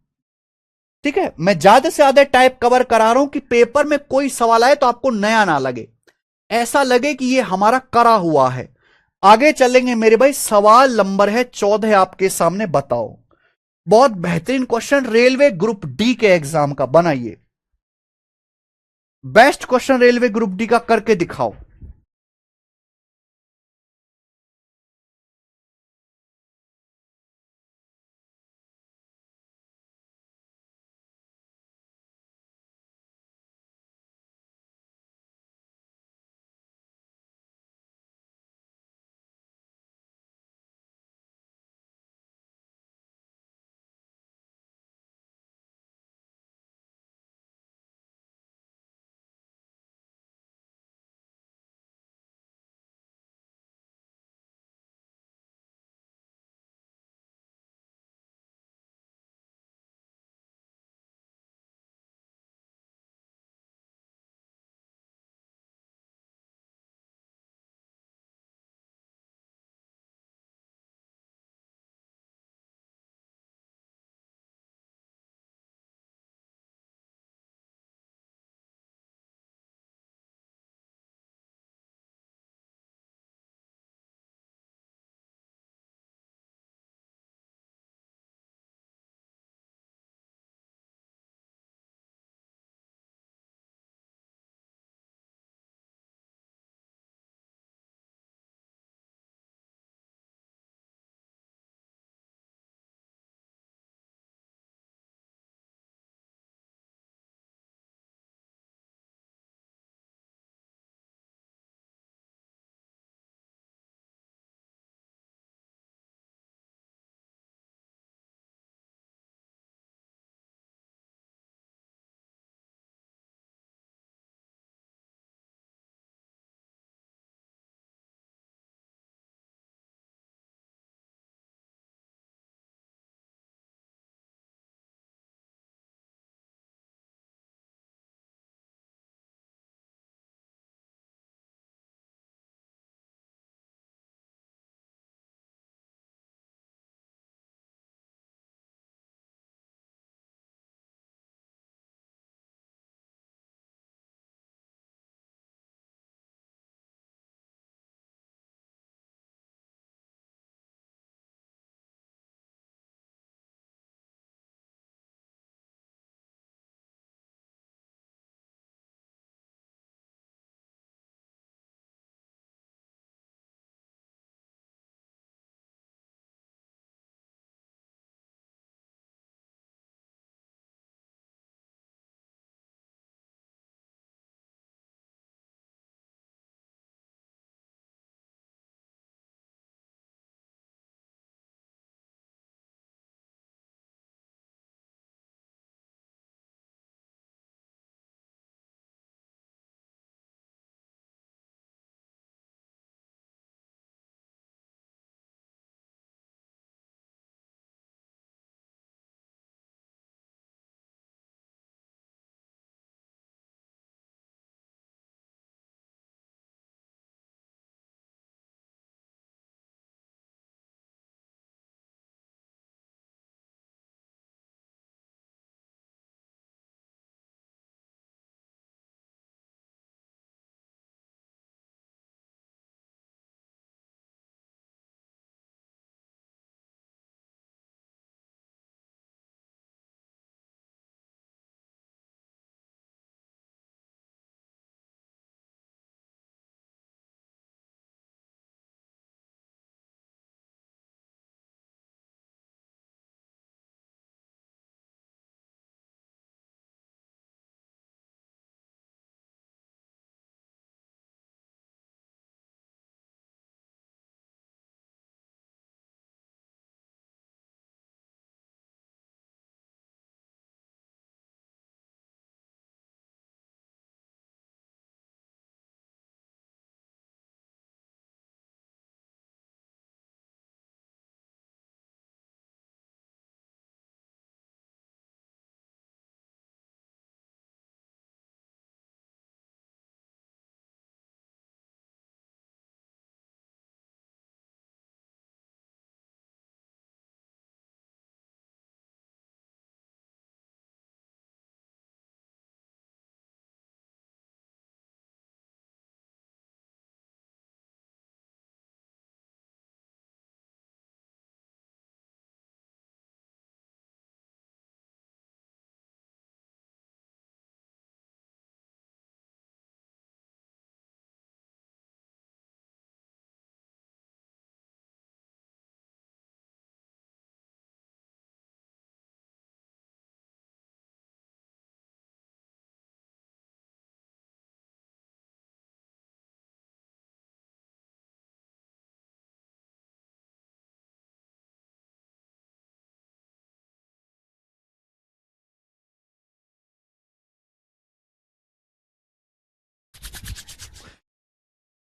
ठीक है, मैं ज्यादा से ज्यादा टाइप कवर करा रहा हूं कि पेपर में कोई सवाल आए तो आपको नया ना लगे, ऐसा लगे कि ये हमारा करा हुआ है। आगे चलेंगे मेरे भाई। सवाल नंबर है 14 आपके सामने, बताओ। बहुत बेहतरीन क्वेश्चन, रेलवे ग्रुप डी के एग्जाम का बनाइए। Best question railway group D का करके दिखाओ।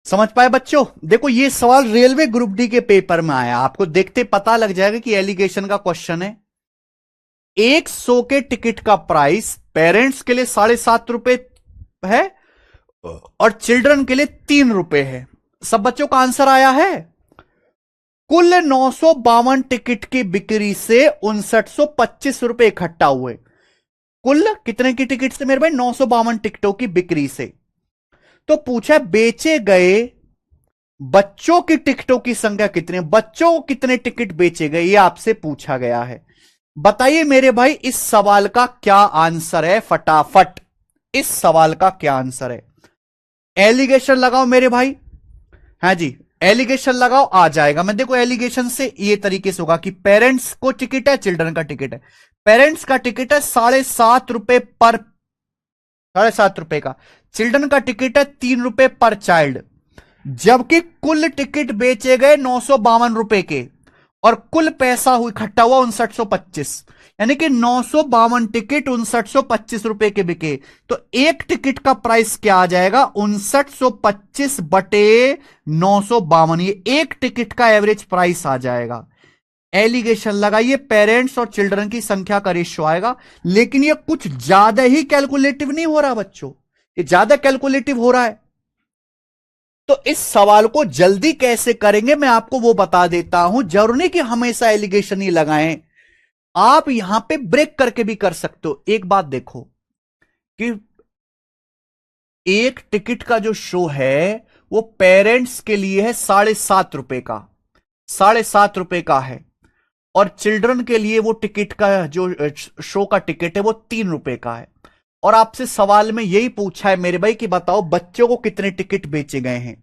समझ पाए बच्चों? देखो ये सवाल रेलवे ग्रुप डी के पेपर में आया, आपको देखते पता लग जाएगा कि एलिगेशन का क्वेश्चन है। एक शो के टिकट का प्राइस पेरेंट्स के लिए ₹7.5 है और चिल्ड्रन के लिए ₹3 है। सब बच्चों का आंसर आया है। कुल 952 टिकट की बिक्री से 5925 रुपए इकट्ठा हुए। कुल कितने की टिकट से मेरे भाई? 952 टिकटों की बिक्री से। तो पूछा बेचे गए बच्चों की टिकटों की संख्या कितनी, बच्चों को कितने टिकट बेचे गए, यह आपसे पूछा गया है। बताइए मेरे भाई इस सवाल का क्या आंसर है, फटाफट इस सवाल का क्या आंसर है। एलिगेशन लगाओ मेरे भाई। हाँ जी, एलिगेशन लगाओ, आ जाएगा। मैं देखो एलिगेशन से ये तरीके से होगा कि पेरेंट्स को टिकट है, चिल्ड्रन का टिकट है। पेरेंट्स का टिकट है ₹7.5 पर, ₹7.5 का। चिल्ड्रन का टिकट है ₹3 पर चाइल्ड। जबकि कुल टिकट बेचे गए 952 रुपए के और कुल पैसा इकट्ठा हुआ 5925, यानी कि 952 टिकट 5925 के बिके। तो एक टिकट का प्राइस क्या आ जाएगा? 5925 बटे 952, ये एक टिकट का एवरेज प्राइस आ जाएगा। एलिगेशन लगाइए, पेरेंट्स और चिल्ड्रन की संख्या का रेशियो आएगा। लेकिन ये कुछ ज्यादा ही कैलकुलेटिव नहीं हो रहा बच्चों, ये ज्यादा कैलकुलेटिव हो रहा है। तो इस सवाल को जल्दी कैसे करेंगे मैं आपको वो बता देता हूं। जरूरी नहीं कि हमेशा एलिगेशन ही लगाएं, आप यहां पे ब्रेक करके भी कर सकते हो। एक बात देखो कि एक टिकट का जो शो है वो पेरेंट्स के लिए है ₹7.5 का, ₹7.5 का है, और चिल्ड्रन के लिए वो टिकट का जो शो का टिकट है वो ₹3 का है। और आपसे सवाल में यही पूछा है मेरे भाई कि बताओ बच्चों को कितने टिकट बेचे गए हैं।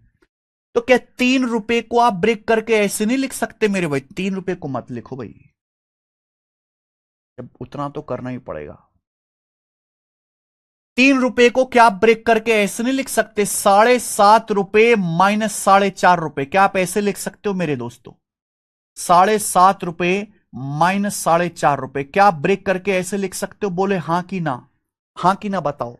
तो क्या ₹3 को आप ब्रेक करके ऐसे नहीं लिख सकते मेरे भाई? ₹3 को मत लिखो भाई, जब उतना तो करना ही पड़ेगा। ₹3 को क्या आप ब्रेक करके ऐसे नहीं लिख सकते? ₹7.5 माइनस ₹4.5, क्या आप ऐसे लिख सकते हो मेरे दोस्तों? ₹7.5 माइनस ₹4.5, क्या आप ब्रेक करके ऐसे लिख सकते हो? बोले हां कि ना, हां कि ना बताओ।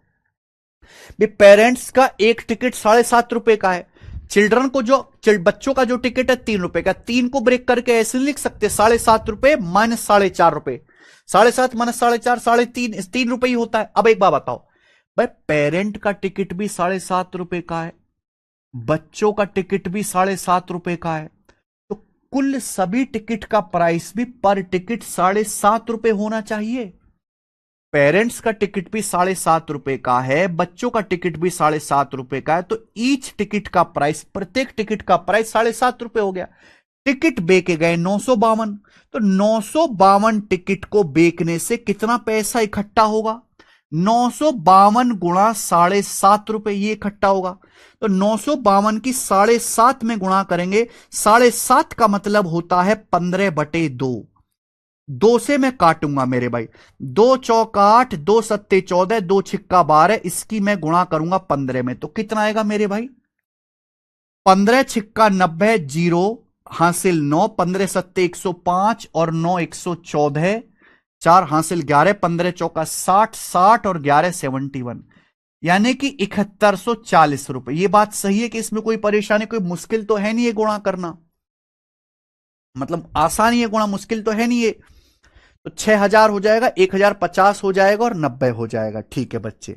पेरेंट्स का एक टिकट ₹7.5 का है, चिल्ड्रन को जो बच्चों का जो टिकट है ₹3 का। 3 को ब्रेक करके ऐसे नहीं लिख सकते? ₹7.5 माइनस ₹4.5, 7.5 माइनस 4.5, ₹3 ही होता है। अब एक बात बताओ भाई, पेरेंट का टिकट भी ₹7.5 का है, बच्चों का टिकट भी ₹7.5 का है, तो कुल सभी टिकट का प्राइस भी पर टिकट ₹7.5 होना चाहिए। पेरेंट्स का टिकट भी ₹7.5 का है, बच्चों का टिकट भी ₹7.5 का है, तो ईच टिकट का प्राइस, प्रत्येक टिकट का प्राइस ₹7.5 हो गया। टिकट बेचे गए 952, तो 952 टिकट को बेचने से कितना पैसा इकट्ठा होगा? 952 गुणा ₹7.5 ये इकट्ठा होगा। तो 952 की 7.5 में गुणा करेंगे, 7.5 का मतलब होता है 15/2। 2 से मैं काटूंगा मेरे भाई, 2 चौक 8, 2 सत्ते 14, 2 छिक्का 12, इसकी मैं गुणा करूंगा 15 में, तो कितना आएगा मेरे भाई? 15 छिक्का 90, 0 हासिल 9, 15 सत्ते 105 और 9 114, 4 हासिल 11, 15 चौका 60, 60 और 11 71, यानी कि 7140 रुपए। ये बात सही है कि इसमें कोई परेशानी, कोई मुश्किल तो है नहीं ये गुणा करना, मतलब आसानी है गुणा, मुश्किल तो है नहीं ये। तो 6000 हो जाएगा, 1050 हो जाएगा और 90 हो जाएगा। ठीक है बच्चे,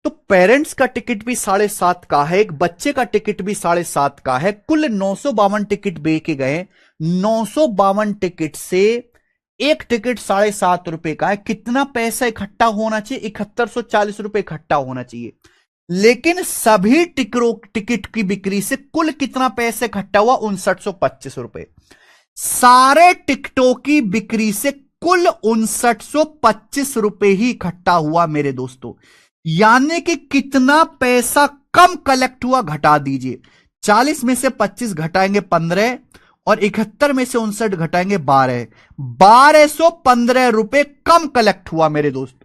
तो पेरेंट्स का टिकट भी 7.5 का है, एक बच्चे का टिकट भी 7.5 का है, कुल 952 टिकट बेचे गए। 952 टिकट से एक टिकट ₹7.5 का है, कितना पैसा इकट्ठा होना चाहिए? 7140 रुपए इकट्ठा होना चाहिए। लेकिन सभी टिकट की बिक्री से कुल कितना पैसा इकट्ठा हुआ? 5925 रुपए। सारे टिकटों की बिक्री से कुल 5925 रुपए ही इकट्ठा हुआ मेरे दोस्तों। यानी कि कितना पैसा कम कलेक्ट हुआ घटा दीजिए। 40 में से 25 घटाएंगे 15 और 71 में से 59 घटाएंगे 12, 1215 रुपए कम कलेक्ट हुआ मेरे दोस्त।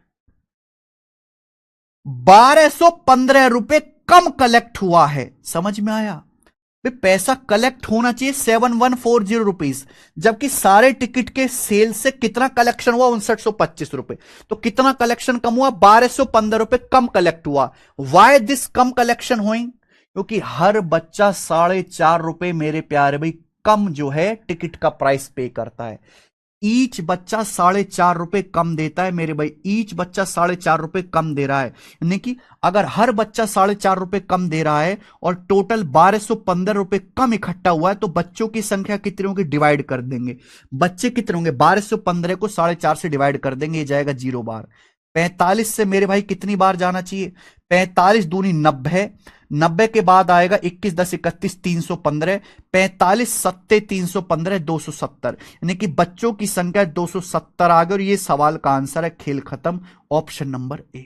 1215 रुपए कम कलेक्ट हुआ है, समझ में आया? भाई पैसा कलेक्ट होना चाहिए 7140 रुपीज, जबकि सारे टिकट के सेल से कितना कलेक्शन हुआ 5925 रुपए। तो कितना कलेक्शन कम हुआ 1215 रुपए कम कलेक्ट हुआ। Why this come collection हुइंग? क्योंकि हर बच्चा 4.5 रुपए मेरे प्यारे भाई कम जो है टिकट का प्राइस पे करता है। ईच बच्चा 4.5 रुपए कम देता है मेरे भाई, ईच बच्चा 4.5 रुपए कम दे रहा है। यानी कि अगर हर बच्चा 4.5 रुपए कम दे रहा है और टोटल 1215 रुपए कम इकट्ठा हुआ है, तो बच्चों की संख्या कितनी होगी डिवाइड कर देंगे। बच्चे कितने होंगे 1215 को 4.5 से डिवाइड कर देंगे, ये जाएगा 0 बार। 45 से मेरे भाई कितनी बार जाना चाहिए 45 दूनी 90, 90 के बाद आएगा 21 10 31 315, 45 सत्ते 315 270, यानी कि बच्चों की संख्या 270 आ गई। और ये सवाल का आंसर है, खेल खत्म, ऑप्शन नंबर ए।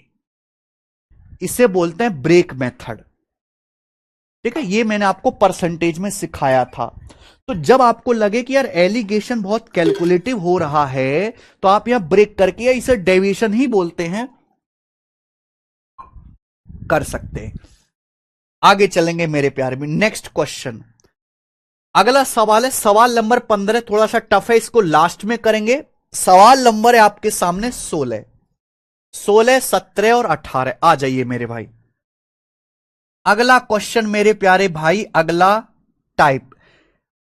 इसे बोलते हैं ब्रेक मेथड। ठीक है, ये मैंने आपको परसेंटेज में सिखाया था। तो जब आपको लगे कि यार एलिगेशन बहुत कैलकुलेटिव हो रहा है, तो आप यहां ब्रेक करके, या इसे डेविएशन ही बोलते हैं, कर सकते हैं। आगे चलेंगे मेरे प्यारे में, नेक्स्ट क्वेश्चन। अगला सवाल है सवाल नंबर 15, थोड़ा सा टफ है, इसको लास्ट में करेंगे। सवाल नंबर है आपके सामने 16, 17 और 18। आ जाइए मेरे भाई। अगला क्वेश्चन मेरे प्यारे भाई, अगला टाइप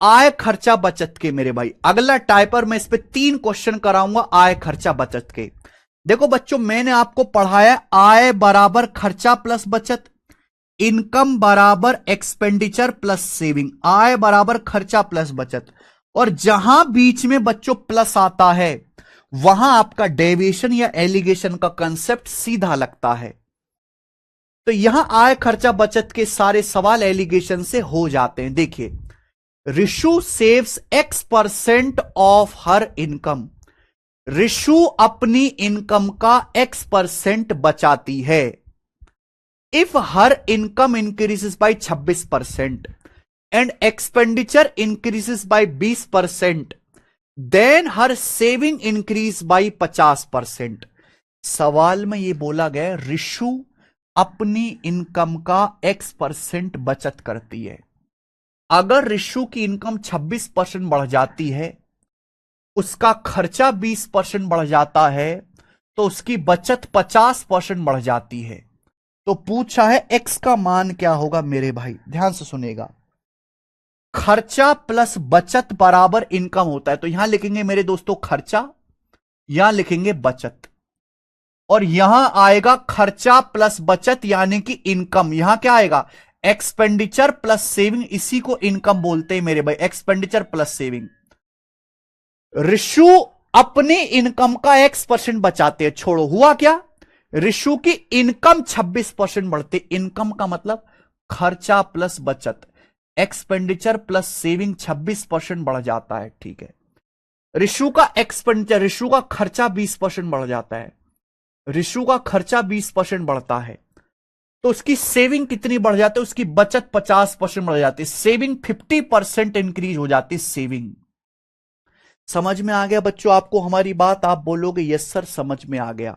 आय खर्चा बचत के मेरे भाई। अगला टाइपर मैं इस पे 3 क्वेश्चन कराऊंगा आय खर्चा बचत के। देखो बच्चों, मैंने आपको पढ़ाया आय बराबर खर्चा प्लस बचत, इनकम बराबर एक्सपेंडिचर प्लस सेविंग, आय बराबर खर्चा प्लस बचत। और जहां बीच में बच्चों प्लस आता है, वहां आपका डेविएशन या एलिगेशन का कंसेप्ट सीधा लगता है। तो यहां आय खर्चा बचत के सारे सवाल एलिगेशन से हो जाते हैं। देखिए, Rishu saves X% of her income. Rishu अपनी इनकम का X% बचाती है। If her income increases by 26% and expenditure increases by 20%, then her saving increase by 50%। सवाल में यह बोला गया रिशु अपनी इनकम का X% बचत करती है। अगर रिशु की इनकम 26% बढ़ जाती है, उसका खर्चा 20% बढ़ जाता है, तो उसकी बचत 50% बढ़ जाती है। तो पूछा है एक्स का मान क्या होगा मेरे भाई, ध्यान से सुनेगा। खर्चा प्लस बचत बराबर इनकम होता है, तो यहां लिखेंगे मेरे दोस्तों खर्चा, यहां लिखेंगे बचत, और यहां आएगा खर्चा प्लस बचत यानी कि इनकम। यहां क्या आएगा एक्सपेंडिचर प्लस सेविंग, इसी को इनकम बोलते हैं मेरे भाई, एक्सपेंडिचर प्लस सेविंग। रिशु अपनी इनकम का X% बचाते हैं। छोड़ो, हुआ क्या, रिशु की इनकम 26% बढ़ती। इनकम का मतलब खर्चा प्लस बचत, एक्सपेंडिचर प्लस सेविंग 26% बढ़ जाता है। ठीक है, रिशु का एक्सपेंडिचर, रिशु का खर्चा 20% बढ़ जाता है, रिशु का खर्चा 20% बढ़ता है, तो उसकी सेविंग कितनी बढ़ जाती है, उसकी बचत 50% बढ़ जाती है। सेविंग 50% इंक्रीज हो जाती है। सेविंग समझ में आ गया बच्चों आपको हमारी बात? आप बोलोगे यस सर समझ में आ गया।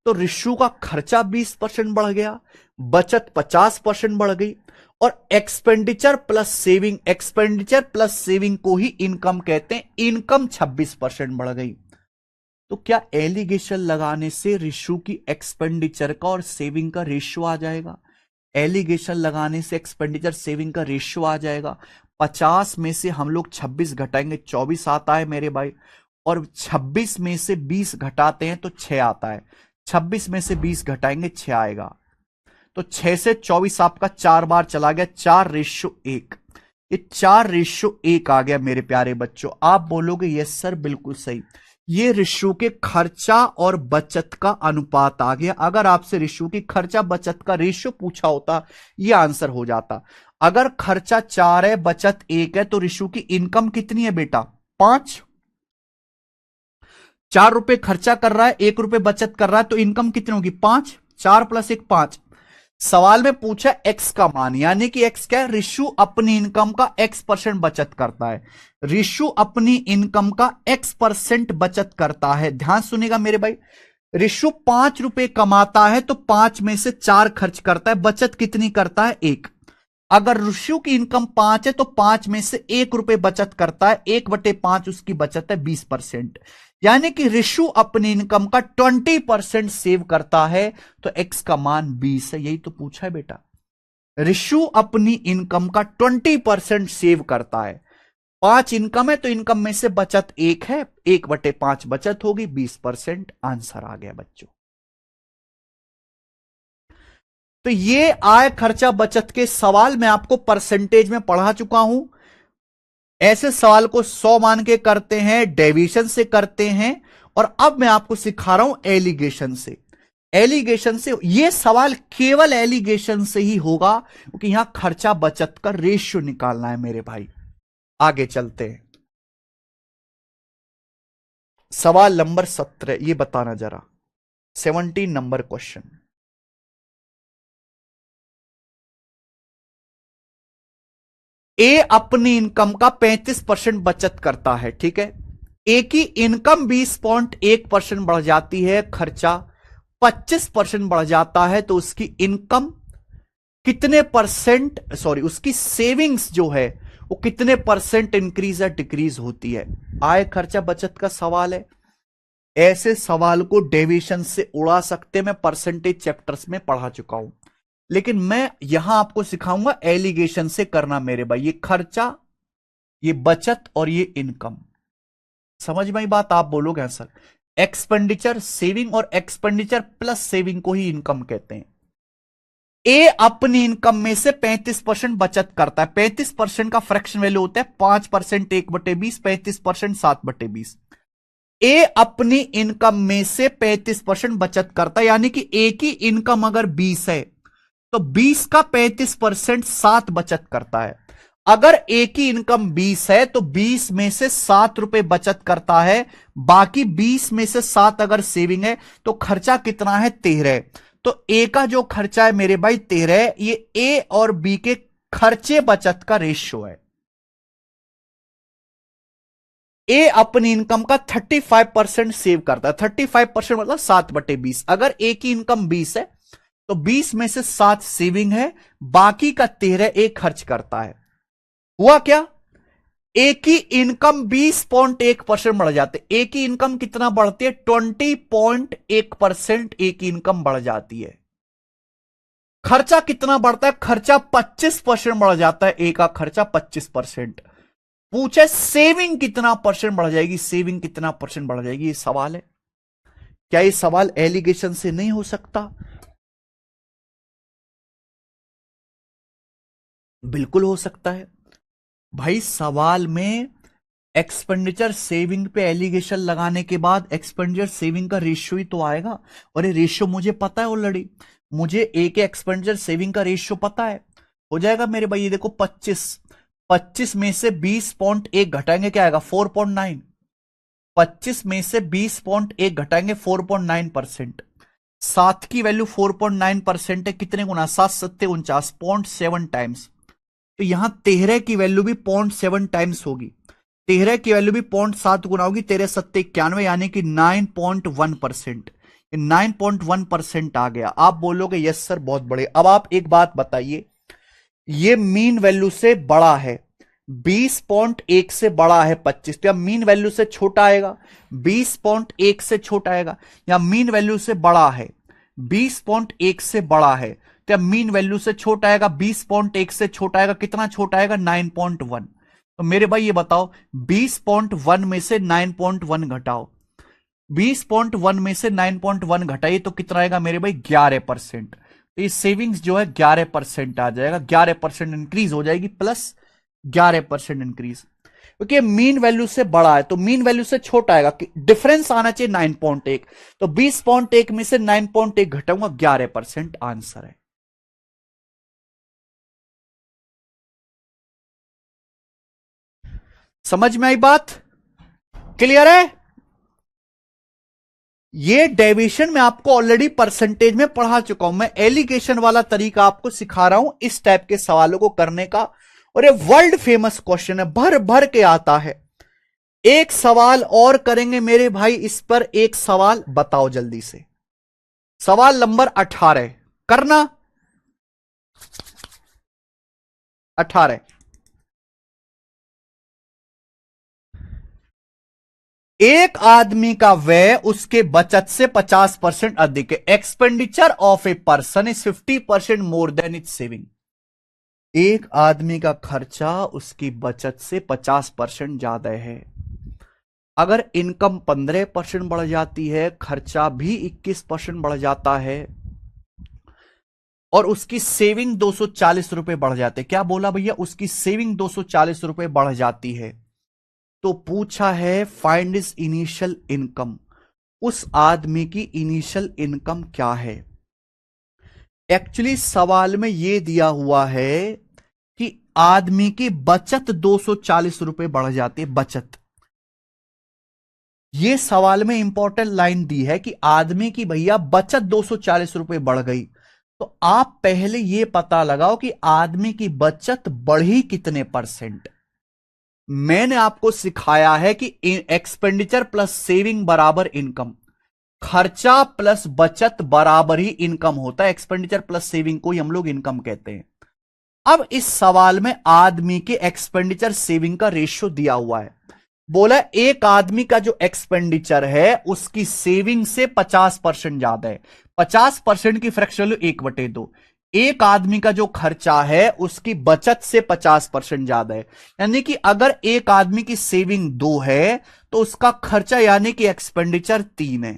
तो रिशु का खर्चा 20% बढ़ गया, बचत 50% बढ़ गई, और expenditure plus saving, expenditure plus saving को ही इनकम कहते हैं, इनकम 26% बढ़ गई। तो क्या एलिगेशन लगाने से रिशु की एक्सपेंडिचर का और सेविंग का रेशियो आ जाएगा? एलिगेशन लगाने से एक्सपेंडिचर सेविंग का रेशियो आ जाएगा। 50 में से हम लोग 26 घटाएंगे 24 आता है मेरे भाई, और 26 में से 20 घटाते हैं तो 6 आता है। 26 में से 20 घटाएंगे 6 आएगा, तो 6 से 24 आपका 4 बार चला गया, 4:1। ये 4:1 आ गया मेरे प्यारे बच्चों। आप बोलोगे यस सर बिल्कुल सही, ये रिशु के खर्चा और बचत का अनुपात आ गया। अगर आपसे रिशु की खर्चा बचत का रेशियो पूछा होता, ये आंसर हो जाता। अगर खर्चा 4 है बचत 1 है, तो रिशु की इनकम कितनी है बेटा 5। 4 रुपए खर्चा कर रहा है, 1 रुपए बचत कर रहा है, तो इनकम कितनी होगी 5। 4 + 1 5। सवाल में पूछा एक्स का मान, यानी कि एक्स क्या है, रिशु अपनी इनकम का X% बचत करता है। रिशु अपनी इनकम का X% बचत करता है। ध्यान सुनेगा मेरे भाई, रिशु 5 रुपए कमाता है तो 5 में से 4 खर्च करता है, बचत कितनी करता है 1। अगर ऋषु की इनकम 5 है तो 5 में से 1 रुपए बचत करता है, 1/5 उसकी बचत है 20%। यानी कि ऋषु अपनी इनकम का 20% सेव करता है, तो एक्स का मान 20 है। यही तो पूछा है बेटा, ऋषु अपनी इनकम का 20% सेव करता है। 5 इनकम है तो इनकम में से बचत 1 है, 1/5 बचत होगी, 20%। आंसर आ गया बच्चों। तो ये आय खर्चा बचत के सवाल मैं आपको परसेंटेज में पढ़ा चुका हूं। ऐसे सवाल को 100 मान के करते हैं, डेविएशन से करते हैं, और अब मैं आपको सिखा रहा हूं एलिगेशन से। एलिगेशन से ये सवाल केवल एलिगेशन से ही होगा, क्योंकि यहां खर्चा बचत का रेशियो निकालना है मेरे भाई। आगे चलते हैं। सवाल नंबर 17 ये बताना जरा, 17 नंबर क्वेश्चन। ए अपनी इनकम का 35% बचत करता है, ठीक है। ए की इनकम 20.1% बढ़ जाती है, खर्चा 25% बढ़ जाता है, तो उसकी इनकम कितने परसेंट, सॉरी उसकी सेविंग्स जो है वो कितने परसेंट इंक्रीज या डिक्रीज होती है। आय खर्चा बचत का सवाल है। ऐसे सवाल को डेविएशन से उड़ा सकते, मैं परसेंटेज चैप्टर्स में पढ़ा चुका हूं, लेकिन मैं यहां आपको सिखाऊंगा एलिगेशन से करना मेरे भाई। ये खर्चा, ये बचत और ये इनकम, समझ में आई बात? आप बोलोगे आंसर। एक्सपेंडिचर, सेविंग और एक्सपेंडिचर प्लस सेविंग को ही इनकम कहते हैं। ए अपनी इनकम में से 35% बचत करता है। 35% का फ्रैक्शन वैल्यू होता है 5%, 1/20, 35% 7/20। ए अपनी इनकम में से 35% बचत करता है, यानी कि ए की इनकम अगर 20 है तो 20 का 35% 7 बचत करता है। अगर ए की इनकम 20 है तो 20 में से 7 रुपए बचत करता है, बाकी 20 में से 7 अगर सेविंग है, तो खर्चा कितना है? 13। तो ए का जो खर्चा है मेरे भाई 13 है। ये ए और बी के खर्चे बचत का रेशियो है। ए अपनी इनकम का 35% सेव करता है। 35% मतलब 7/20। अगर ए की इनकम 20 है तो 20 में से 7 सेविंग है, बाकी का 13 ए खर्च करता है। हुआ क्या? ए की इनकम 20.1% बढ़ जाती है। ए की इनकम कितना बढ़ती है? 20.1% ए की इनकम बढ़ जाती है। खर्चा कितना बढ़ता है? खर्चा 25% बढ़ जाता है। ए का खर्चा 25%। पूछे सेविंग कितना परसेंट बढ़ जाएगी, सेविंग कितना परसेंट बढ़ जाएगी, ये सवाल है। क्या ये सवाल एलिगेशन से नहीं हो सकता? बिल्कुल हो सकता है भाई। सवाल में एक्सपेंडिचर सेविंग पे एलिगेशन लगाने के बाद एक्सपेंडिचर सेविंग का रेशियो ही तो आएगा, और ये रेशियो मुझे पता है ऑलरेडी। मुझे ए के एक्सपेंडिचर सेविंग का रेशियो पता है। हो जाएगा मेरे भाई। ये देखो 25 में से 20.1 घटाएंगे, क्या आएगा? 4.9। 25 में से 20.1 घटाएंगे 4.9%। 7 की वैल्यू 4.9% है, कितने गुना? 7 सत्ते 49, 0.7 टाइम्स। तो यहां 13 की वैल्यू भी 0.7 टाइम्स होगी। 13 की वैल्यू भी 0.7 गुना होगी। 13 सत्ते 91, यानी कि 9.1%। 9.1% आ गया। आप बोलोगे यस सर बहुत बड़े। अब आप एक बात बताइए, ये मीन वैल्यू से बड़ा है, 20.1 से बड़ा है 25, तो या मीन वैल्यू से छोटा आएगा? 20.1 से छोटा आएगा, या मीन वैल्यू से बड़ा है? 20.1 से बड़ा है, तो या मीन वैल्यू से छोटा आएगा? 20.1 से छोटा आएगा, कितना छोटा आएगा? 9.1। तो मेरे भाई ये बताओ, 20.1 में से 9.1 घटाओ, 20.1 में से 9.1 घटाइए तो कितना आएगा मेरे भाई? 11%। तो ये सेविंग्स जो है 11% आ जाएगा। 11% इंक्रीज हो जाएगी, प्लस 11% इंक्रीज, क्योंकि मीन वैल्यू से बड़ा है तो मीन वैल्यू से छोटा आएगा। डिफरेंस आना चाहिए 9.1, तो 20.1 में से 9.1 घटाऊंगा, 11% आंसर है। समझ में आई बात? क्लियर है? ये डेविएशन में आपको ऑलरेडी परसेंटेज में पढ़ा चुका हूं। मैं एलिगेशन वाला तरीका आपको सिखा रहा हूं इस टाइप के सवालों को करने का, और ये वर्ल्ड फेमस क्वेश्चन है, भर भर के आता है। एक सवाल और करेंगे मेरे भाई इस पर। एक सवाल बताओ जल्दी से, सवाल नंबर 18 करना। 18। एक आदमी का व्यय उसके बचत से 50% अधिक है। Expenditure of a person is 50% more than it's saving. एक आदमी का खर्चा उसकी बचत से 50% ज्यादा है। अगर इनकम 15% बढ़ जाती है, खर्चा भी 21% बढ़ जाता है और उसकी सेविंग 240 रुपए बढ़ जाते। क्या बोला भैया? उसकी सेविंग 240 रुपए बढ़ जाती है। तो पूछा है फाइंड इज इनिशियल इनकम। उस आदमी की इनिशियल इनकम क्या है? एक्चुअली सवाल में यह दिया हुआ है कि आदमी की बचत 240 रुपए बढ़ जाती है। बचत, यह सवाल में इंपॉर्टेंट लाइन दी है कि आदमी की भैया बचत 240 रुपए बढ़ गई। तो आप पहले यह पता लगाओ कि आदमी की बचत बढ़ी कितने परसेंट। मैंने आपको सिखाया है कि एक्सपेंडिचर प्लस सेविंग बराबर इनकम, खर्चा प्लस बचत बराबर ही इनकम होता है। एक्सपेंडिचर प्लस सेविंग को ही हम लोग इनकम कहते हैं। अब इस सवाल में आदमी के एक्सपेंडिचर सेविंग का रेशियो दिया हुआ है। बोला एक आदमी का जो एक्सपेंडिचर है उसकी सेविंग से 50% ज्यादा है। 50% की फ्रैक्शन वैल्यू 1/2। एक आदमी का जो खर्चा है उसकी बचत से 50% ज्यादा है। यानी कि अगर एक आदमी की सेविंग 2 है तो उसका खर्चा यानी कि एक्सपेंडिचर 3 है।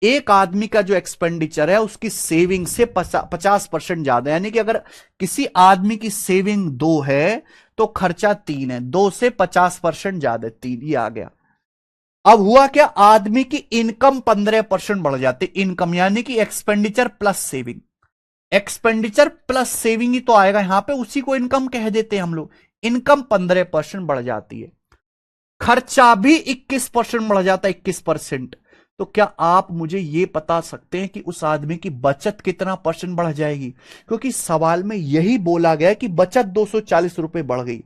एक आदमी का जो एक्सपेंडिचर है उसकी सेविंग से 50% ज्यादा, यानी कि अगर किसी आदमी की सेविंग 2 है तो खर्चा 3 है। 2 से 50% ज्यादा, 3 ही आ गया। अब हुआ क्या? आदमी की इनकम 15% बढ़ जाती। इनकम यानी कि expenditure plus saving. Expenditure plus saving ही तो आएगा यहां पे, उसी को इनकम कह देते हैं हम लोग। इनकम 15% बढ़ जाती है, खर्चा भी 21% बढ़ जाता है। 21%। तो क्या आप मुझे यह बता सकते हैं कि उस आदमी की बचत कितना परसेंट बढ़ जाएगी? क्योंकि सवाल में यही बोला गया कि बचत 240 रुपए बढ़ गई।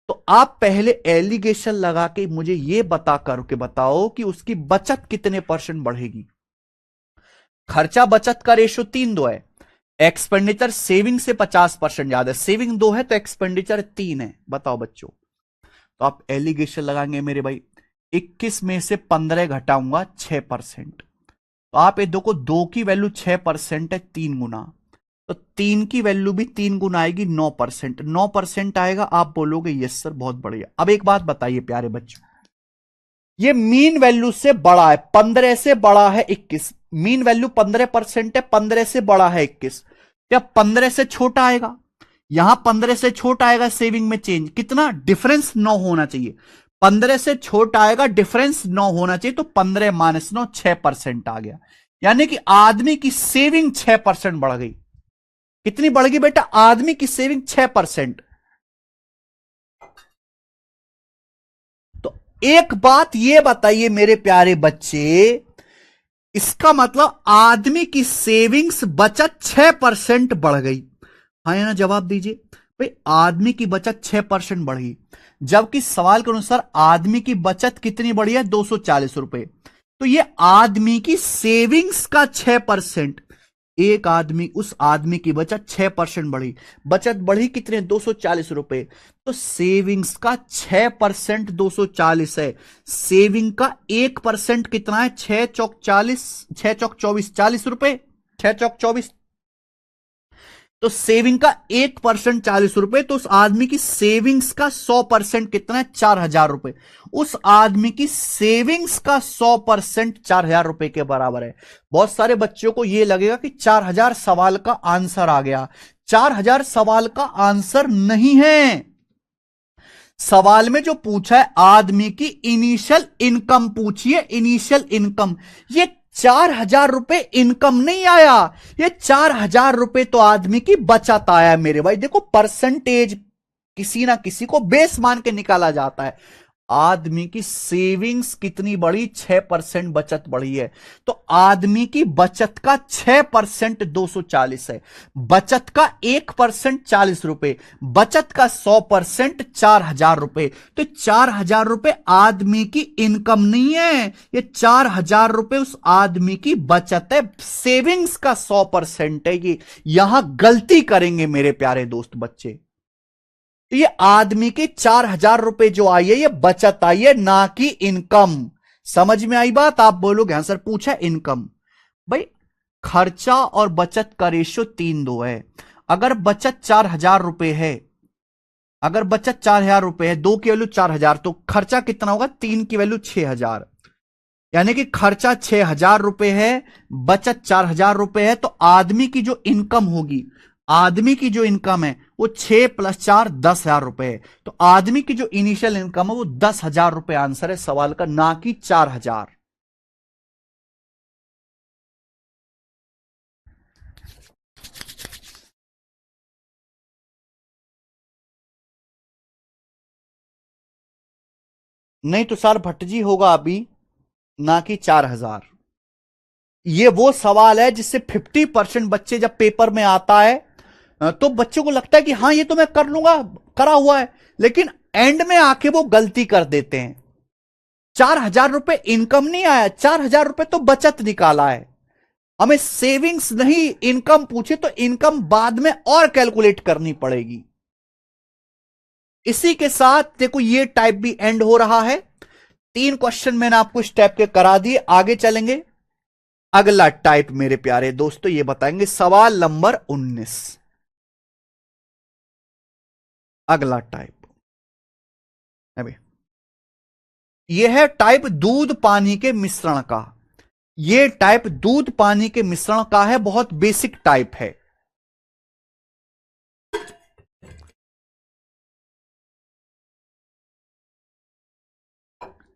तो आप पहले एलिगेशन लगा के मुझे यह बता करके बताओ कि उसकी बचत कितने परसेंट बढ़ेगी। खर्चा बचत का रेशियो 3:2 है। एक्सपेंडिचर सेविंग से 50% ज्यादा है। सेविंग 2 है तो एक्सपेंडिचर 3 है। बताओ बच्चों। तो आप एलिगेशन लगाएंगे मेरे भाई। 21 में से 15 घटाऊंगा 6%। तो आप ये देखो 2 की वैल्यू 6% है, 3 गुना। तो 3 की वैल्यू भी 3 गुना आएगी, 9%। 9% आएगा। आप बोलोगे यस सर बहुत बढ़िया। अब एक बात बताइए प्यारे बच्चों, ये मीन वैल्यू से बड़ा है, 15 से बड़ा है 21। मीन वैल्यू 15% है, 15 से बड़ा है 21। क्या 15 से छोटा आएगा? यहां 15 से छोटा आएगा, सेविंग में चेंज कितना? डिफरेंस 9 होना चाहिए। 15 से छोटा आएगा, डिफरेंस 9 होना चाहिए। तो 15 - 9 6% आ गया। यानी कि आदमी की सेविंग 6% बढ़ गई। कितनी बढ़ गई बेटा? आदमी की सेविंग 6%। तो एक बात यह बताइए मेरे प्यारे बच्चे, इसका मतलब आदमी की सेविंग्स बचत 6% बढ़ गई। हाँ या ना जवाब दीजिए भाई। आदमी की बचत 6% बढ़ी, जबकि सवाल के अनुसार आदमी की बचत कितनी बढ़ी है? 240 रुपए। तो ये आदमी की सेविंग्स का 6%। एक आदमी, उस आदमी की बचत 6% बढ़ी। बचत बढ़ी कितने? 240 रुपए। तो सेविंग्स का 6% 240 है। सेविंग का 1% कितना है? 6 चौक 40, 6 चौक 24, 40 रुपए। 6 चौक 24। तो सेविंग का 1% 40 रुपए। तो उस आदमी की सेविंग्स का 100% कितना है? 4,000 रुपए। उस आदमी की सेविंग्स का 100% 4,000 रुपए के बराबर है। बहुत सारे बच्चों को यह लगेगा कि 4,000 सवाल का आंसर आ गया। 4,000 सवाल का आंसर नहीं है। सवाल में जो पूछा है आदमी की इनिशियल इनकम पूछिए। इनिशियल इनकम, ये 4,000 रुपए इनकम नहीं आया, ये 4,000 रुपए तो आदमी की बचत आया मेरे भाई। देखो परसेंटेज किसी ना किसी को बेस मान के निकाला जाता है। आदमी की सेविंग्स कितनी बढ़ी? 6% बचत बढ़ी है। तो आदमी की बचत का 6% 240 है। बचत का 1% 40 रुपए। बचत का 100% 4,000 रुपए। तो 4,000 रुपए आदमी की इनकम नहीं है, ये 4,000 रुपए उस आदमी की बचत है। सेविंग्स का 100% है। ये यहां गलती करेंगे मेरे प्यारे दोस्त बच्चे। तो ये आदमी की 4,000 रुपए जो आई है ये बचत आई है, ना कि इनकम। समझ में आई बात? आप बोलोगे हाँ सर पूछा इनकम। भाई खर्चा और बचत का रेशियो 3:2 है। अगर बचत 4,000 रुपए है, अगर बचत 4,000 रुपए है, 2 की वैल्यू 4,000, तो खर्चा कितना होगा? 3 की वैल्यू 6,000। यानी कि खर्चा 6,000 रुपए है, बचत 4,000 रुपए है, तो आदमी की जो इनकम होगी, आदमी की जो इनकम है वो 6 + 4 10,000 रुपए है। तो आदमी की जो इनिशियल इनकम है वो 10,000 रुपए आंसर है सवाल का, ना कि 4,000। नहीं तो सर भट्ट जी होगा अभी, ना कि 4,000। ये वो सवाल है जिससे 50% बच्चे जब पेपर में आता है तो बच्चों को लगता है कि हाँ ये तो मैं कर लूंगा, करा हुआ है, लेकिन एंड में आके वो गलती कर देते हैं। 4,000 रुपए इनकम नहीं आया, 4,000 रुपए तो बचत निकाला है। हमें सेविंग्स नहीं इनकम पूछे तो इनकम बाद में और कैलकुलेट करनी पड़ेगी। इसी के साथ देखो ये टाइप भी एंड हो रहा है। 3 क्वेश्चन मैंने आपको इस टाइप के करा दिए, आगे चलेंगे। अगला टाइप मेरे प्यारे दोस्तों ये बताएंगे सवाल नंबर 19। अगला टाइप अभी यह है टाइप दूध पानी के मिश्रण का। यह टाइप दूध पानी के मिश्रण का है, बहुत बेसिक टाइप है।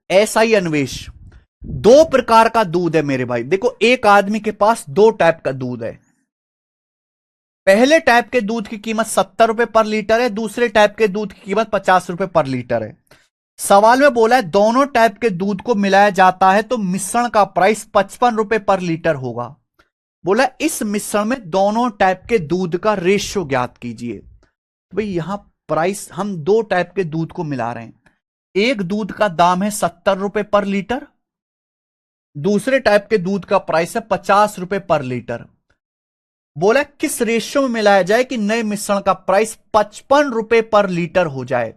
ऐसा ही अन्वेष, 2 प्रकार का दूध है मेरे भाई। देखो एक आदमी के पास 2 टाइप का दूध है। पहले टाइप के दूध की कीमत 70 रुपए पर लीटर है, दूसरे टाइप के दूध की कीमत 50 रुपए पर लीटर है। सवाल में बोला है दोनों टाइप के दूध को मिलाया जाता है तो मिश्रण का प्राइस 55 रुपए पर लीटर होगा। बोला इस मिश्रण में दोनों टाइप के दूध का रेशियो ज्ञात कीजिए। तो भाई यहां प्राइस, हम 2 टाइप के दूध को मिला रहे हैं। एक दूध का दाम है 70 रुपए पर लीटर, दूसरे टाइप के दूध का प्राइस है 50 रुपए पर लीटर। बोला किस रेशियो में मिलाया जाए कि नए मिश्रण का प्राइस 55 रुपए पर लीटर हो जाए।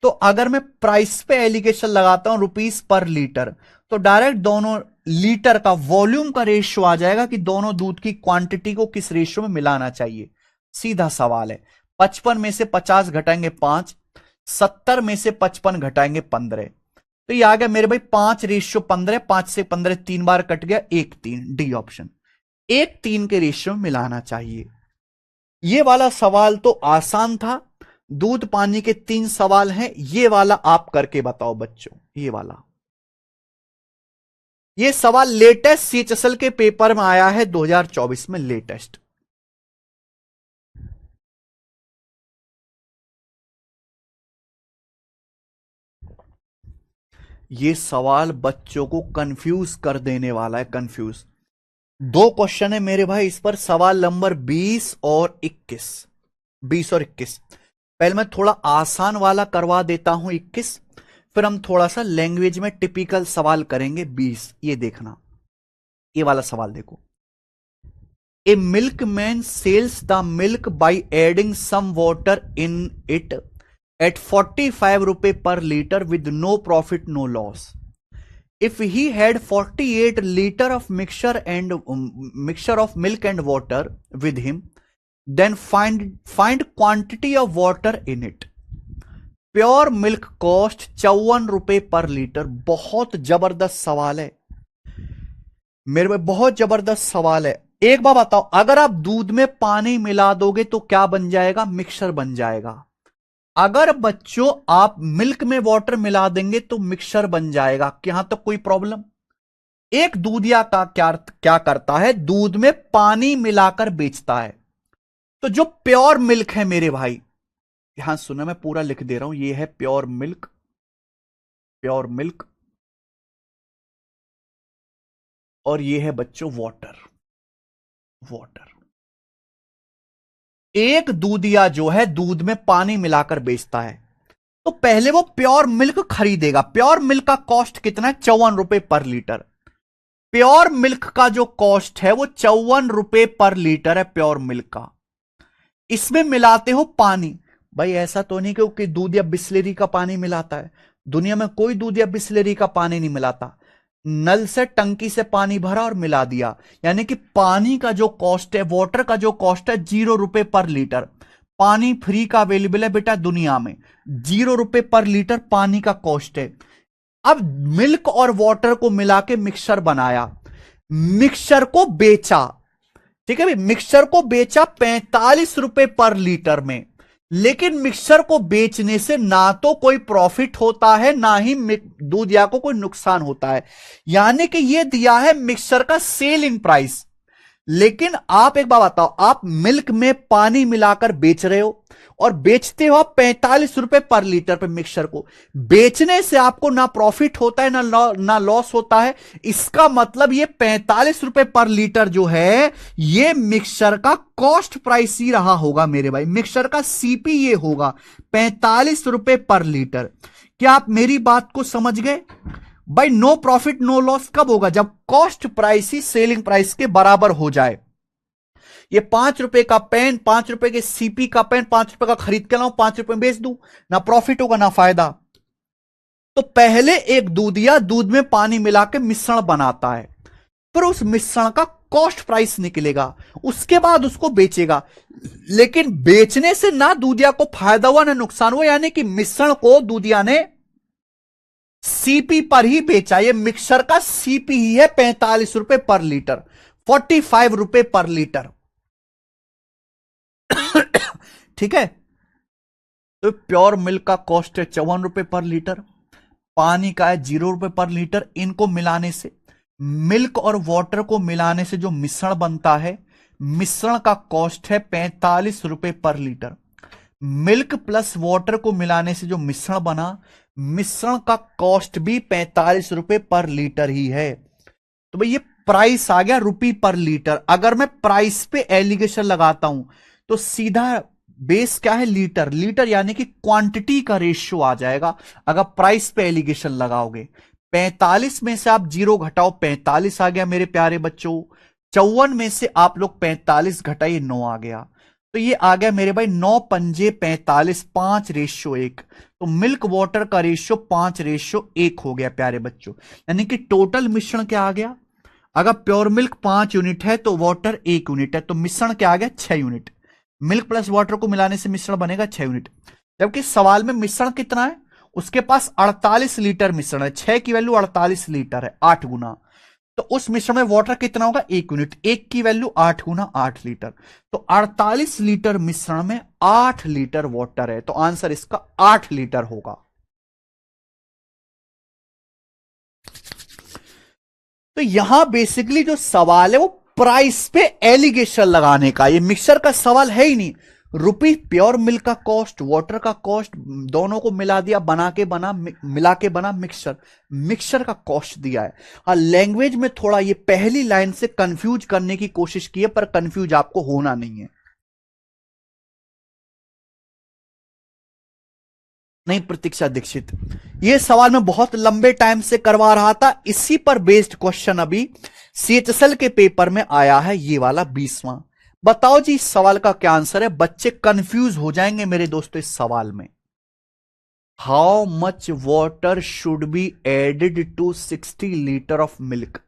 तो अगर मैं प्राइस पे एलिगेशन लगाता हूं रुपीस पर लीटर, तो डायरेक्ट दोनों लीटर का वॉल्यूम का रेशियो आ जाएगा कि दोनों दूध की क्वांटिटी को किस रेशियो में मिलाना चाहिए। सीधा सवाल है। 55 में से 50 घटाएंगे 5, 70 में से 55 घटाएंगे 15, तो ये आ गया मेरे भाई 5:15। 5 से 15 3 बार कट गया, 1:3, डी ऑप्शन। 1:3 के रेशियो में मिलाना चाहिए। ये वाला सवाल तो आसान था। दूध पानी के 3 सवाल हैं, ये वाला आप करके बताओ बच्चों। ये वाला, ये सवाल लेटेस्ट सीएचएसएल के पेपर में आया है 2024 में, लेटेस्ट। ये सवाल बच्चों को कंफ्यूज कर देने वाला है, कंफ्यूज। 2 क्वेश्चन है मेरे भाई इस पर, सवाल नंबर 20 और 21। 20 और 21। पहले मैं थोड़ा आसान वाला करवा देता हूं 21, फिर हम थोड़ा सा लैंग्वेज में टिपिकल सवाल करेंगे 20। ये देखना, ये वाला सवाल देखो। A milkman sells the milk by adding some water in it at 45 रुपए per litre with no profit no loss. If he had 48 liter of mixture of milk and water with him, then find quantity of water in it. Pure milk cost 54 रुपए पर लीटर। बहुत जबरदस्त सवाल है मेरे भाई, बहुत जबरदस्त सवाल है। एक बात बताओ, अगर आप दूध में पानी मिला दोगे तो क्या बन जाएगा? मिक्सचर बन जाएगा। अगर बच्चों आप मिल्क में वाटर मिला देंगे तो मिक्सचर बन जाएगा। यहां तक कोई प्रॉब्लम? एक दूधिया का क्या करता है, दूध में पानी मिलाकर बेचता है। तो जो प्योर मिल्क है मेरे भाई, यहां सुनो मैं पूरा लिख दे रहा हूं, ये है प्योर मिल्क, प्योर मिल्क, और ये है बच्चों वाटर, वाटर। एक दूधिया जो है दूध में पानी मिलाकर बेचता है, तो पहले वो प्योर मिल्क खरीदेगा। प्योर मिल्क का कॉस्ट कितना है? 54 रुपए पर लीटर। प्योर मिल्क का जो कॉस्ट है वो 54 रुपए पर लीटर है प्योर मिल्क का। इसमें मिलाते हो पानी, भाई ऐसा तो नहीं कि दूध या बिस्लेरी का पानी मिलाता है। दुनिया में कोई दूध या बिस्लेरी का पानी नहीं मिलाता। नल से टंकी से पानी भरा और मिला दिया। यानी कि पानी का जो कॉस्ट है, वाटर का जो कॉस्ट है, 0 रुपए पर लीटर। पानी फ्री का अवेलेबल है बेटा दुनिया में। 0 रुपए पर लीटर पानी का कॉस्ट है। अब मिल्क और वाटर को मिला के मिक्सचर बनाया, मिक्सचर को बेचा। ठीक है भाई, मिक्सचर को बेचा 45 रुपए पर लीटर में। लेकिन मिक्सचर को बेचने से ना तो कोई प्रॉफिट होता है, ना ही दूधिया को कोई नुकसान होता है। यानी कि यह दिया है मिक्सचर का सेलिंग प्राइस। लेकिन आप एक बात बताओ, आप मिल्क में पानी मिलाकर बेच रहे हो और बेचते हो आप 45 रुपए पर लीटर पे मिक्सचर को। बेचने से आपको ना प्रॉफिट होता है, ना लॉस होता है। इसका मतलब ये 45 रुपए पर लीटर जो है, ये मिक्सचर का कॉस्ट प्राइस ही रहा होगा मेरे भाई। मिक्सचर का सीपी ये होगा 45 रुपए पर लीटर। क्या आप मेरी बात को समझ गए भाई? नो प्रॉफिट नो लॉस कब होगा? जब कॉस्ट प्राइस ही सेलिंग प्राइस के बराबर हो जाए। ये 5 रुपए का पेन, 5 रुपए के सीपी का पेन 5 रुपए का खरीद के लाऊं, 5 रुपए में बेच दूं, ना प्रॉफिट होगा ना फायदा। तो पहले एक दूधिया दूध में पानी मिला के मिश्रण बनाता है, फिर उस मिश्रण का कॉस्ट प्राइस निकलेगा, उसके बाद उसको बेचेगा। लेकिन बेचने से ना दूधिया को फायदा हुआ ना नुकसान हुआ। यानी कि मिश्रण को दूधिया ने सीपी पर ही बेचा। ये मिक्सर का सीपी ही है 45 रुपए पर लीटर, 45 रुपए पर लीटर। ठीक है। तो प्योर मिल्क का कॉस्ट है 54 रुपए पर लीटर, पानी का है 0 रुपए पर लीटर। इनको मिलाने से, मिल्क और वाटर को मिलाने से जो मिश्रण बनता है, मिश्रण का कॉस्ट है 45 रुपए per litre. Milk plus water को मिलाने से जो मिश्रण बना, मिश्रण का कॉस्ट भी 45 रुपए पर लीटर ही है। तो भाई ये प्राइस आ गया रुपी पर लीटर। अगर मैं प्राइस पे एलिगेशन लगाता हूं तो सीधा बेस क्या है? लीटर। लीटर यानी कि क्वांटिटी का रेशियो आ जाएगा अगर प्राइस पे एलिगेशन लगाओगे। 45 में से आप 0 घटाओ, 45 आ गया मेरे प्यारे बच्चों। 54 में से आप लोग 45 घटाइए, 9 आ गया। तो ये आ गया मेरे भाई 9 पंजे 45, 5:1। तो मिल्क वाटर का रेशियो 5:1 हो गया प्यारे बच्चों। यानी कि टोटल मिश्रण क्या आ गया? अगर प्योर मिल्क 5 यूनिट है तो वाटर 1 यूनिट है, तो मिश्रण क्या आ गया? 6 यूनिट। मिल्क प्लस वाटर को मिलाने से मिश्रण बनेगा 6 यूनिट। जबकि सवाल में मिश्रण कितना है? उसके पास 48 लीटर मिश्रण है। 6 की वैल्यू 48 लीटर है, 8 गुना। तो उस मिश्रण में वाटर कितना होगा? 1 यूनिट। 1 की वैल्यू 8 गुना 8 लीटर। तो 48 लीटर मिश्रण में 8 लीटर वाटर है, तो आंसर इसका 8 लीटर होगा। तो यहां बेसिकली जो सवाल है वो प्राइस पे एलिगेशन लगाने का। ये मिक्सर का सवाल है ही नहीं। रुपी प्योर मिल्क का कॉस्ट, वाटर का कॉस्ट, दोनों को मिला दिया, बना के बना, मिला के बना मिक्सर। मिक्सर का कॉस्ट दिया है। हाँ, लैंग्वेज में थोड़ा ये पहली लाइन से कंफ्यूज करने की कोशिश की है, पर कंफ्यूज आपको होना नहीं है। नहीं प्रतीक्षा दीक्षित, ये सवाल मैं बहुत लंबे टाइम से करवा रहा था। इसी पर बेस्ड क्वेश्चन अभी सीएचएसएल के पेपर में आया है, ये वाला 20वां। बताओ जी इस सवाल का क्या आंसर है? बच्चे कंफ्यूज हो जाएंगे मेरे दोस्तों इस सवाल में। How much water should be added to 60 litre of milk?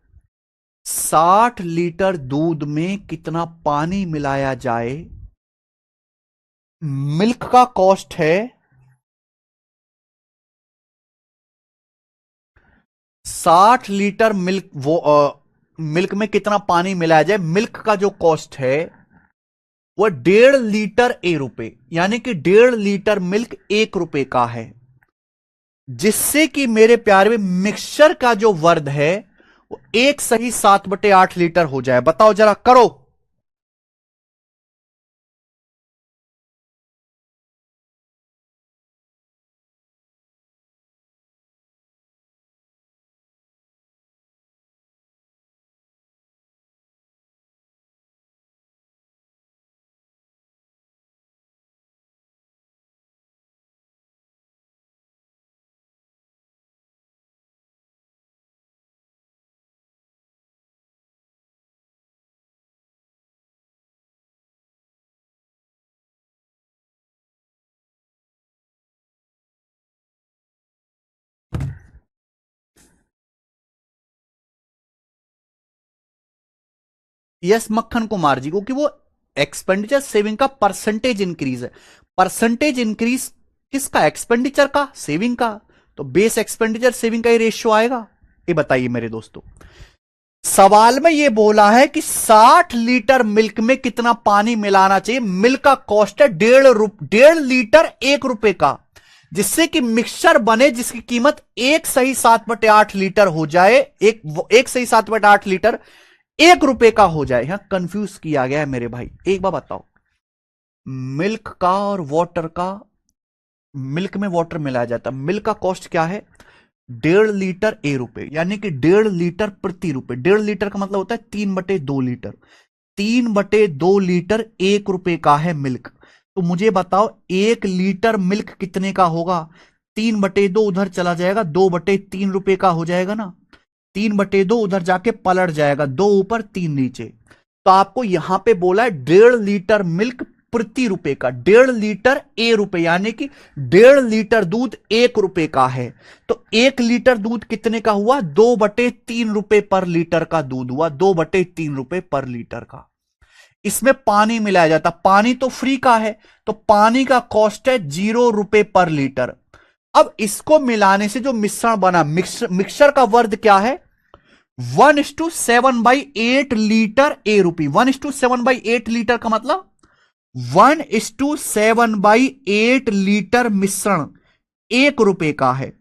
60 litre दूध में कितना पानी मिलाया जाए? मिल्क का कॉस्ट है 60 लीटर मिल्क। वो मिल्क में कितना पानी मिलाया जाए, मिल्क का जो कॉस्ट है वो 1.5 लीटर ₹1। यानी कि 1.5 लीटर मिल्क ₹1 का है। जिससे कि मेरे प्यारे में मिक्सचर का जो वर्ध है वो 1 सही 7/8 लीटर हो जाए। बताओ जरा, करो। यस मक्खन कुमार जी, क्योंकि वो एक्सपेंडिचर सेविंग का परसेंटेज इंक्रीज है। परसेंटेज इंक्रीज किसका? एक्सपेंडिचर का, सेविंग का। तो बेस एक्सपेंडिचर सेविंग का ही रेशियो आएगा। ये बताइए मेरे दोस्तों, सवाल में ये बोला है कि 60 लीटर मिल्क में कितना पानी मिलाना चाहिए। मिल्क का कॉस्ट है 1.5 लीटर 1 रुपए का, जिससे कि मिक्सचर बने जिसकी कीमत 1/7/8 लीटर हो जाए। एक सही 7/8 लीटर 1 रुपए का हो जाए। यहां कंफ्यूज किया गया है मेरे भाई। एक बार बताओ, मिल्क का और वाटर का, मिल्क में वाटर मिलाया जाता है, मिल्क का कॉस्ट क्या है? 1.5 लीटर 1 रुपए, यानी कि 1.5 लीटर प्रति रुपए। 1.5 लीटर का मतलब होता है 3/2 लीटर। 3/2 लीटर 1 रुपए का है मिल्क। तो मुझे बताओ 1 लीटर मिल्क कितने का होगा? 3/2 उधर चला जाएगा, 2/3 रुपए का हो जाएगा ना। 3/2 उधर जाके पलट जाएगा, 2 ऊपर 3 नीचे। तो आपको यहां पे बोला है 1.5 लीटर मिल्क प्रति रुपए का। 1.5 लीटर 1 रुपए, यानी कि 1.5 लीटर दूध 1 रुपए का है। तो 1 लीटर दूध कितने का हुआ? 2/3 रुपए पर लीटर का दूध हुआ, 2/3 रुपए पर लीटर का। इसमें पानी मिलाया जाता, पानी तो फ्री का है, तो पानी का कॉस्ट है 0 रुपए पर लीटर। अब इसको मिलाने से जो मिश्रण बना, मिक्सचर का वर्ध क्या है? 1:7/8 लीटर 1 रुपए। 1:7/8 लीटर का मतलब 1:7/8 लीटर मिश्रण 1 रुपए का है।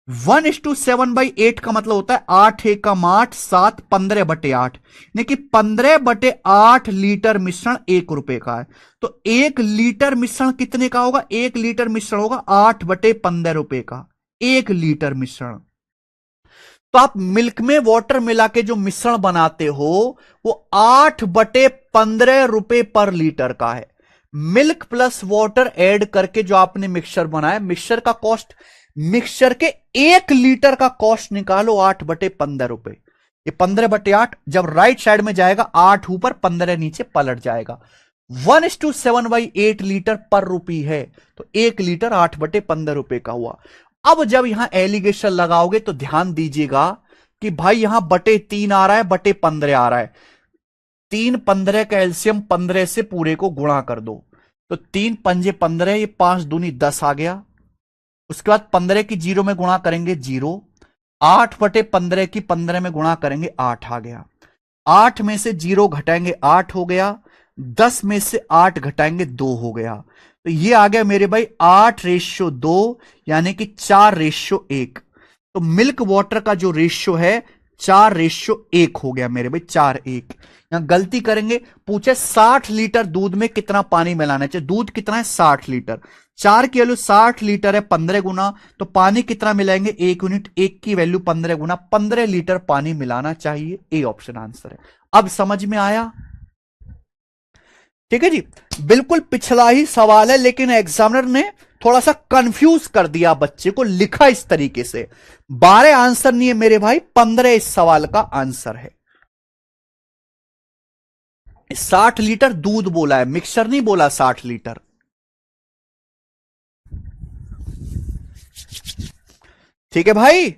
1:7/8 का मतलब होता है 8 × 8 7 15/8, यानी कि 15/8 लीटर मिश्रण 1 रुपए का है। तो 1 लीटर मिश्रण कितने का होगा? 1 लीटर मिश्रण होगा 8/15 रुपए का 1 लीटर मिश्रण। तो आप मिल्क में वाटर मिला के जो मिश्रण बनाते हो वो 8/15 रुपए पर लीटर का है। मिल्क प्लस वाटर ऐड करके जो आपने मिक्सचर बनाया, मिक्सचर का कॉस्ट, मिक्सचर के 1 लीटर का कॉस्ट निकालो 8/15 रुपए। ये 15/8 जब राइट साइड में जाएगा 8 ऊपर 15 नीचे पलट जाएगा। 1:7/8 लीटर पर रुपी है, तो 1 लीटर 8/15 रुपए का हुआ। अब जब यहां एलिगेशन लगाओगे तो ध्यान दीजिएगा कि भाई यहां बटे 3 आ रहा है, बटे 15 आ रहा है। 3 15 का एलसीएम 15 से पूरे को गुणा कर दो, तो 3×5 = 15, ये 5 दूनी 10 आ गया। उसके बाद 15 की 0 में गुणा करेंगे 0, 8/15 की 15 में गुणा करेंगे 8 आ गया। 8 में से 0 घटाएंगे 8 हो गया, 10 में से 8 घटाएंगे 2 हो गया। तो ये आ गया मेरे भाई 8:2, यानी कि 4:1। तो मिल्क वाटर का जो रेशियो है 4:1 हो गया मेरे भाई, 4:1। यहां गलती करेंगे, पूछे 60 लीटर दूध में कितना पानी मिलाना चाहिए। दूध कितना है? 60 लीटर। 4 की वैल्यू 60 लीटर है, 15 गुना, तो पानी कितना मिलाएंगे? 1 यूनिट। 1 की वैल्यू 15 गुना, 15 लीटर पानी मिलाना चाहिए। ए ऑप्शन आंसर है। अब समझ में आया? ठीक है जी, बिल्कुल पिछला ही सवाल है, लेकिन एग्जामिनर ने थोड़ा सा कंफ्यूज कर दिया बच्चे को, लिखा इस तरीके से। 12 आंसर नहीं है मेरे भाई, 15 इस सवाल का आंसर है। 60 लीटर दूध बोला है, मिक्सचर नहीं बोला 60 लीटर। ठीक है भाई।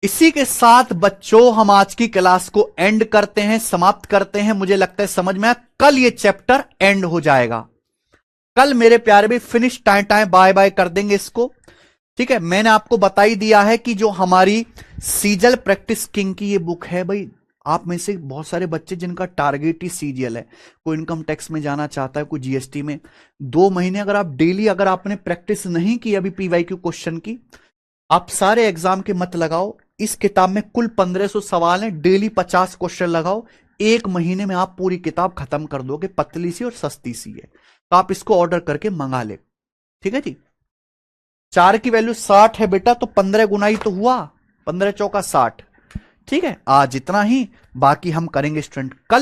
इसी के साथ बच्चों हम आज की क्लास को एंड करते हैं, समाप्त करते हैं। मुझे लगता है समझ में आया। कल ये चैप्टर एंड हो जाएगा। कल मेरे प्यारे भी finish, time time bye bye कर देंगे इसको। ठीक है, मैंने आपको बता ही दिया है कि जो हमारी सीजल प्रैक्टिस किंग की ये बुक है भाई, आप में से बहुत सारे बच्चे जिनका टारगेट ही सीजीएल है, कोई इनकम टैक्स में जाना चाहता है, कोई जीएसटी में, 2 महीने अगर आप डेली, अगर आपने प्रैक्टिस नहीं की अभी पीवाईक्यू क्वेश्चन की, आप सारे एग्जाम के मत लगाओ। इस किताब में कुल 1500 सवाल हैं, डेली 50 क्वेश्चन लगाओ। 1 महीने में आप पूरी किताब खत्म कर दोगे। पतली सी और सस्ती सी है, तो आप इसको ऑर्डर करके मंगा ले। ठीक है जी। 4 की वैल्यू 60 है बेटा, तो 15 गुना ही तो हुआ, 15 × 4 = 60। ठीक है, आज इतना ही, बाकी हम करेंगे स्टूडेंट कल।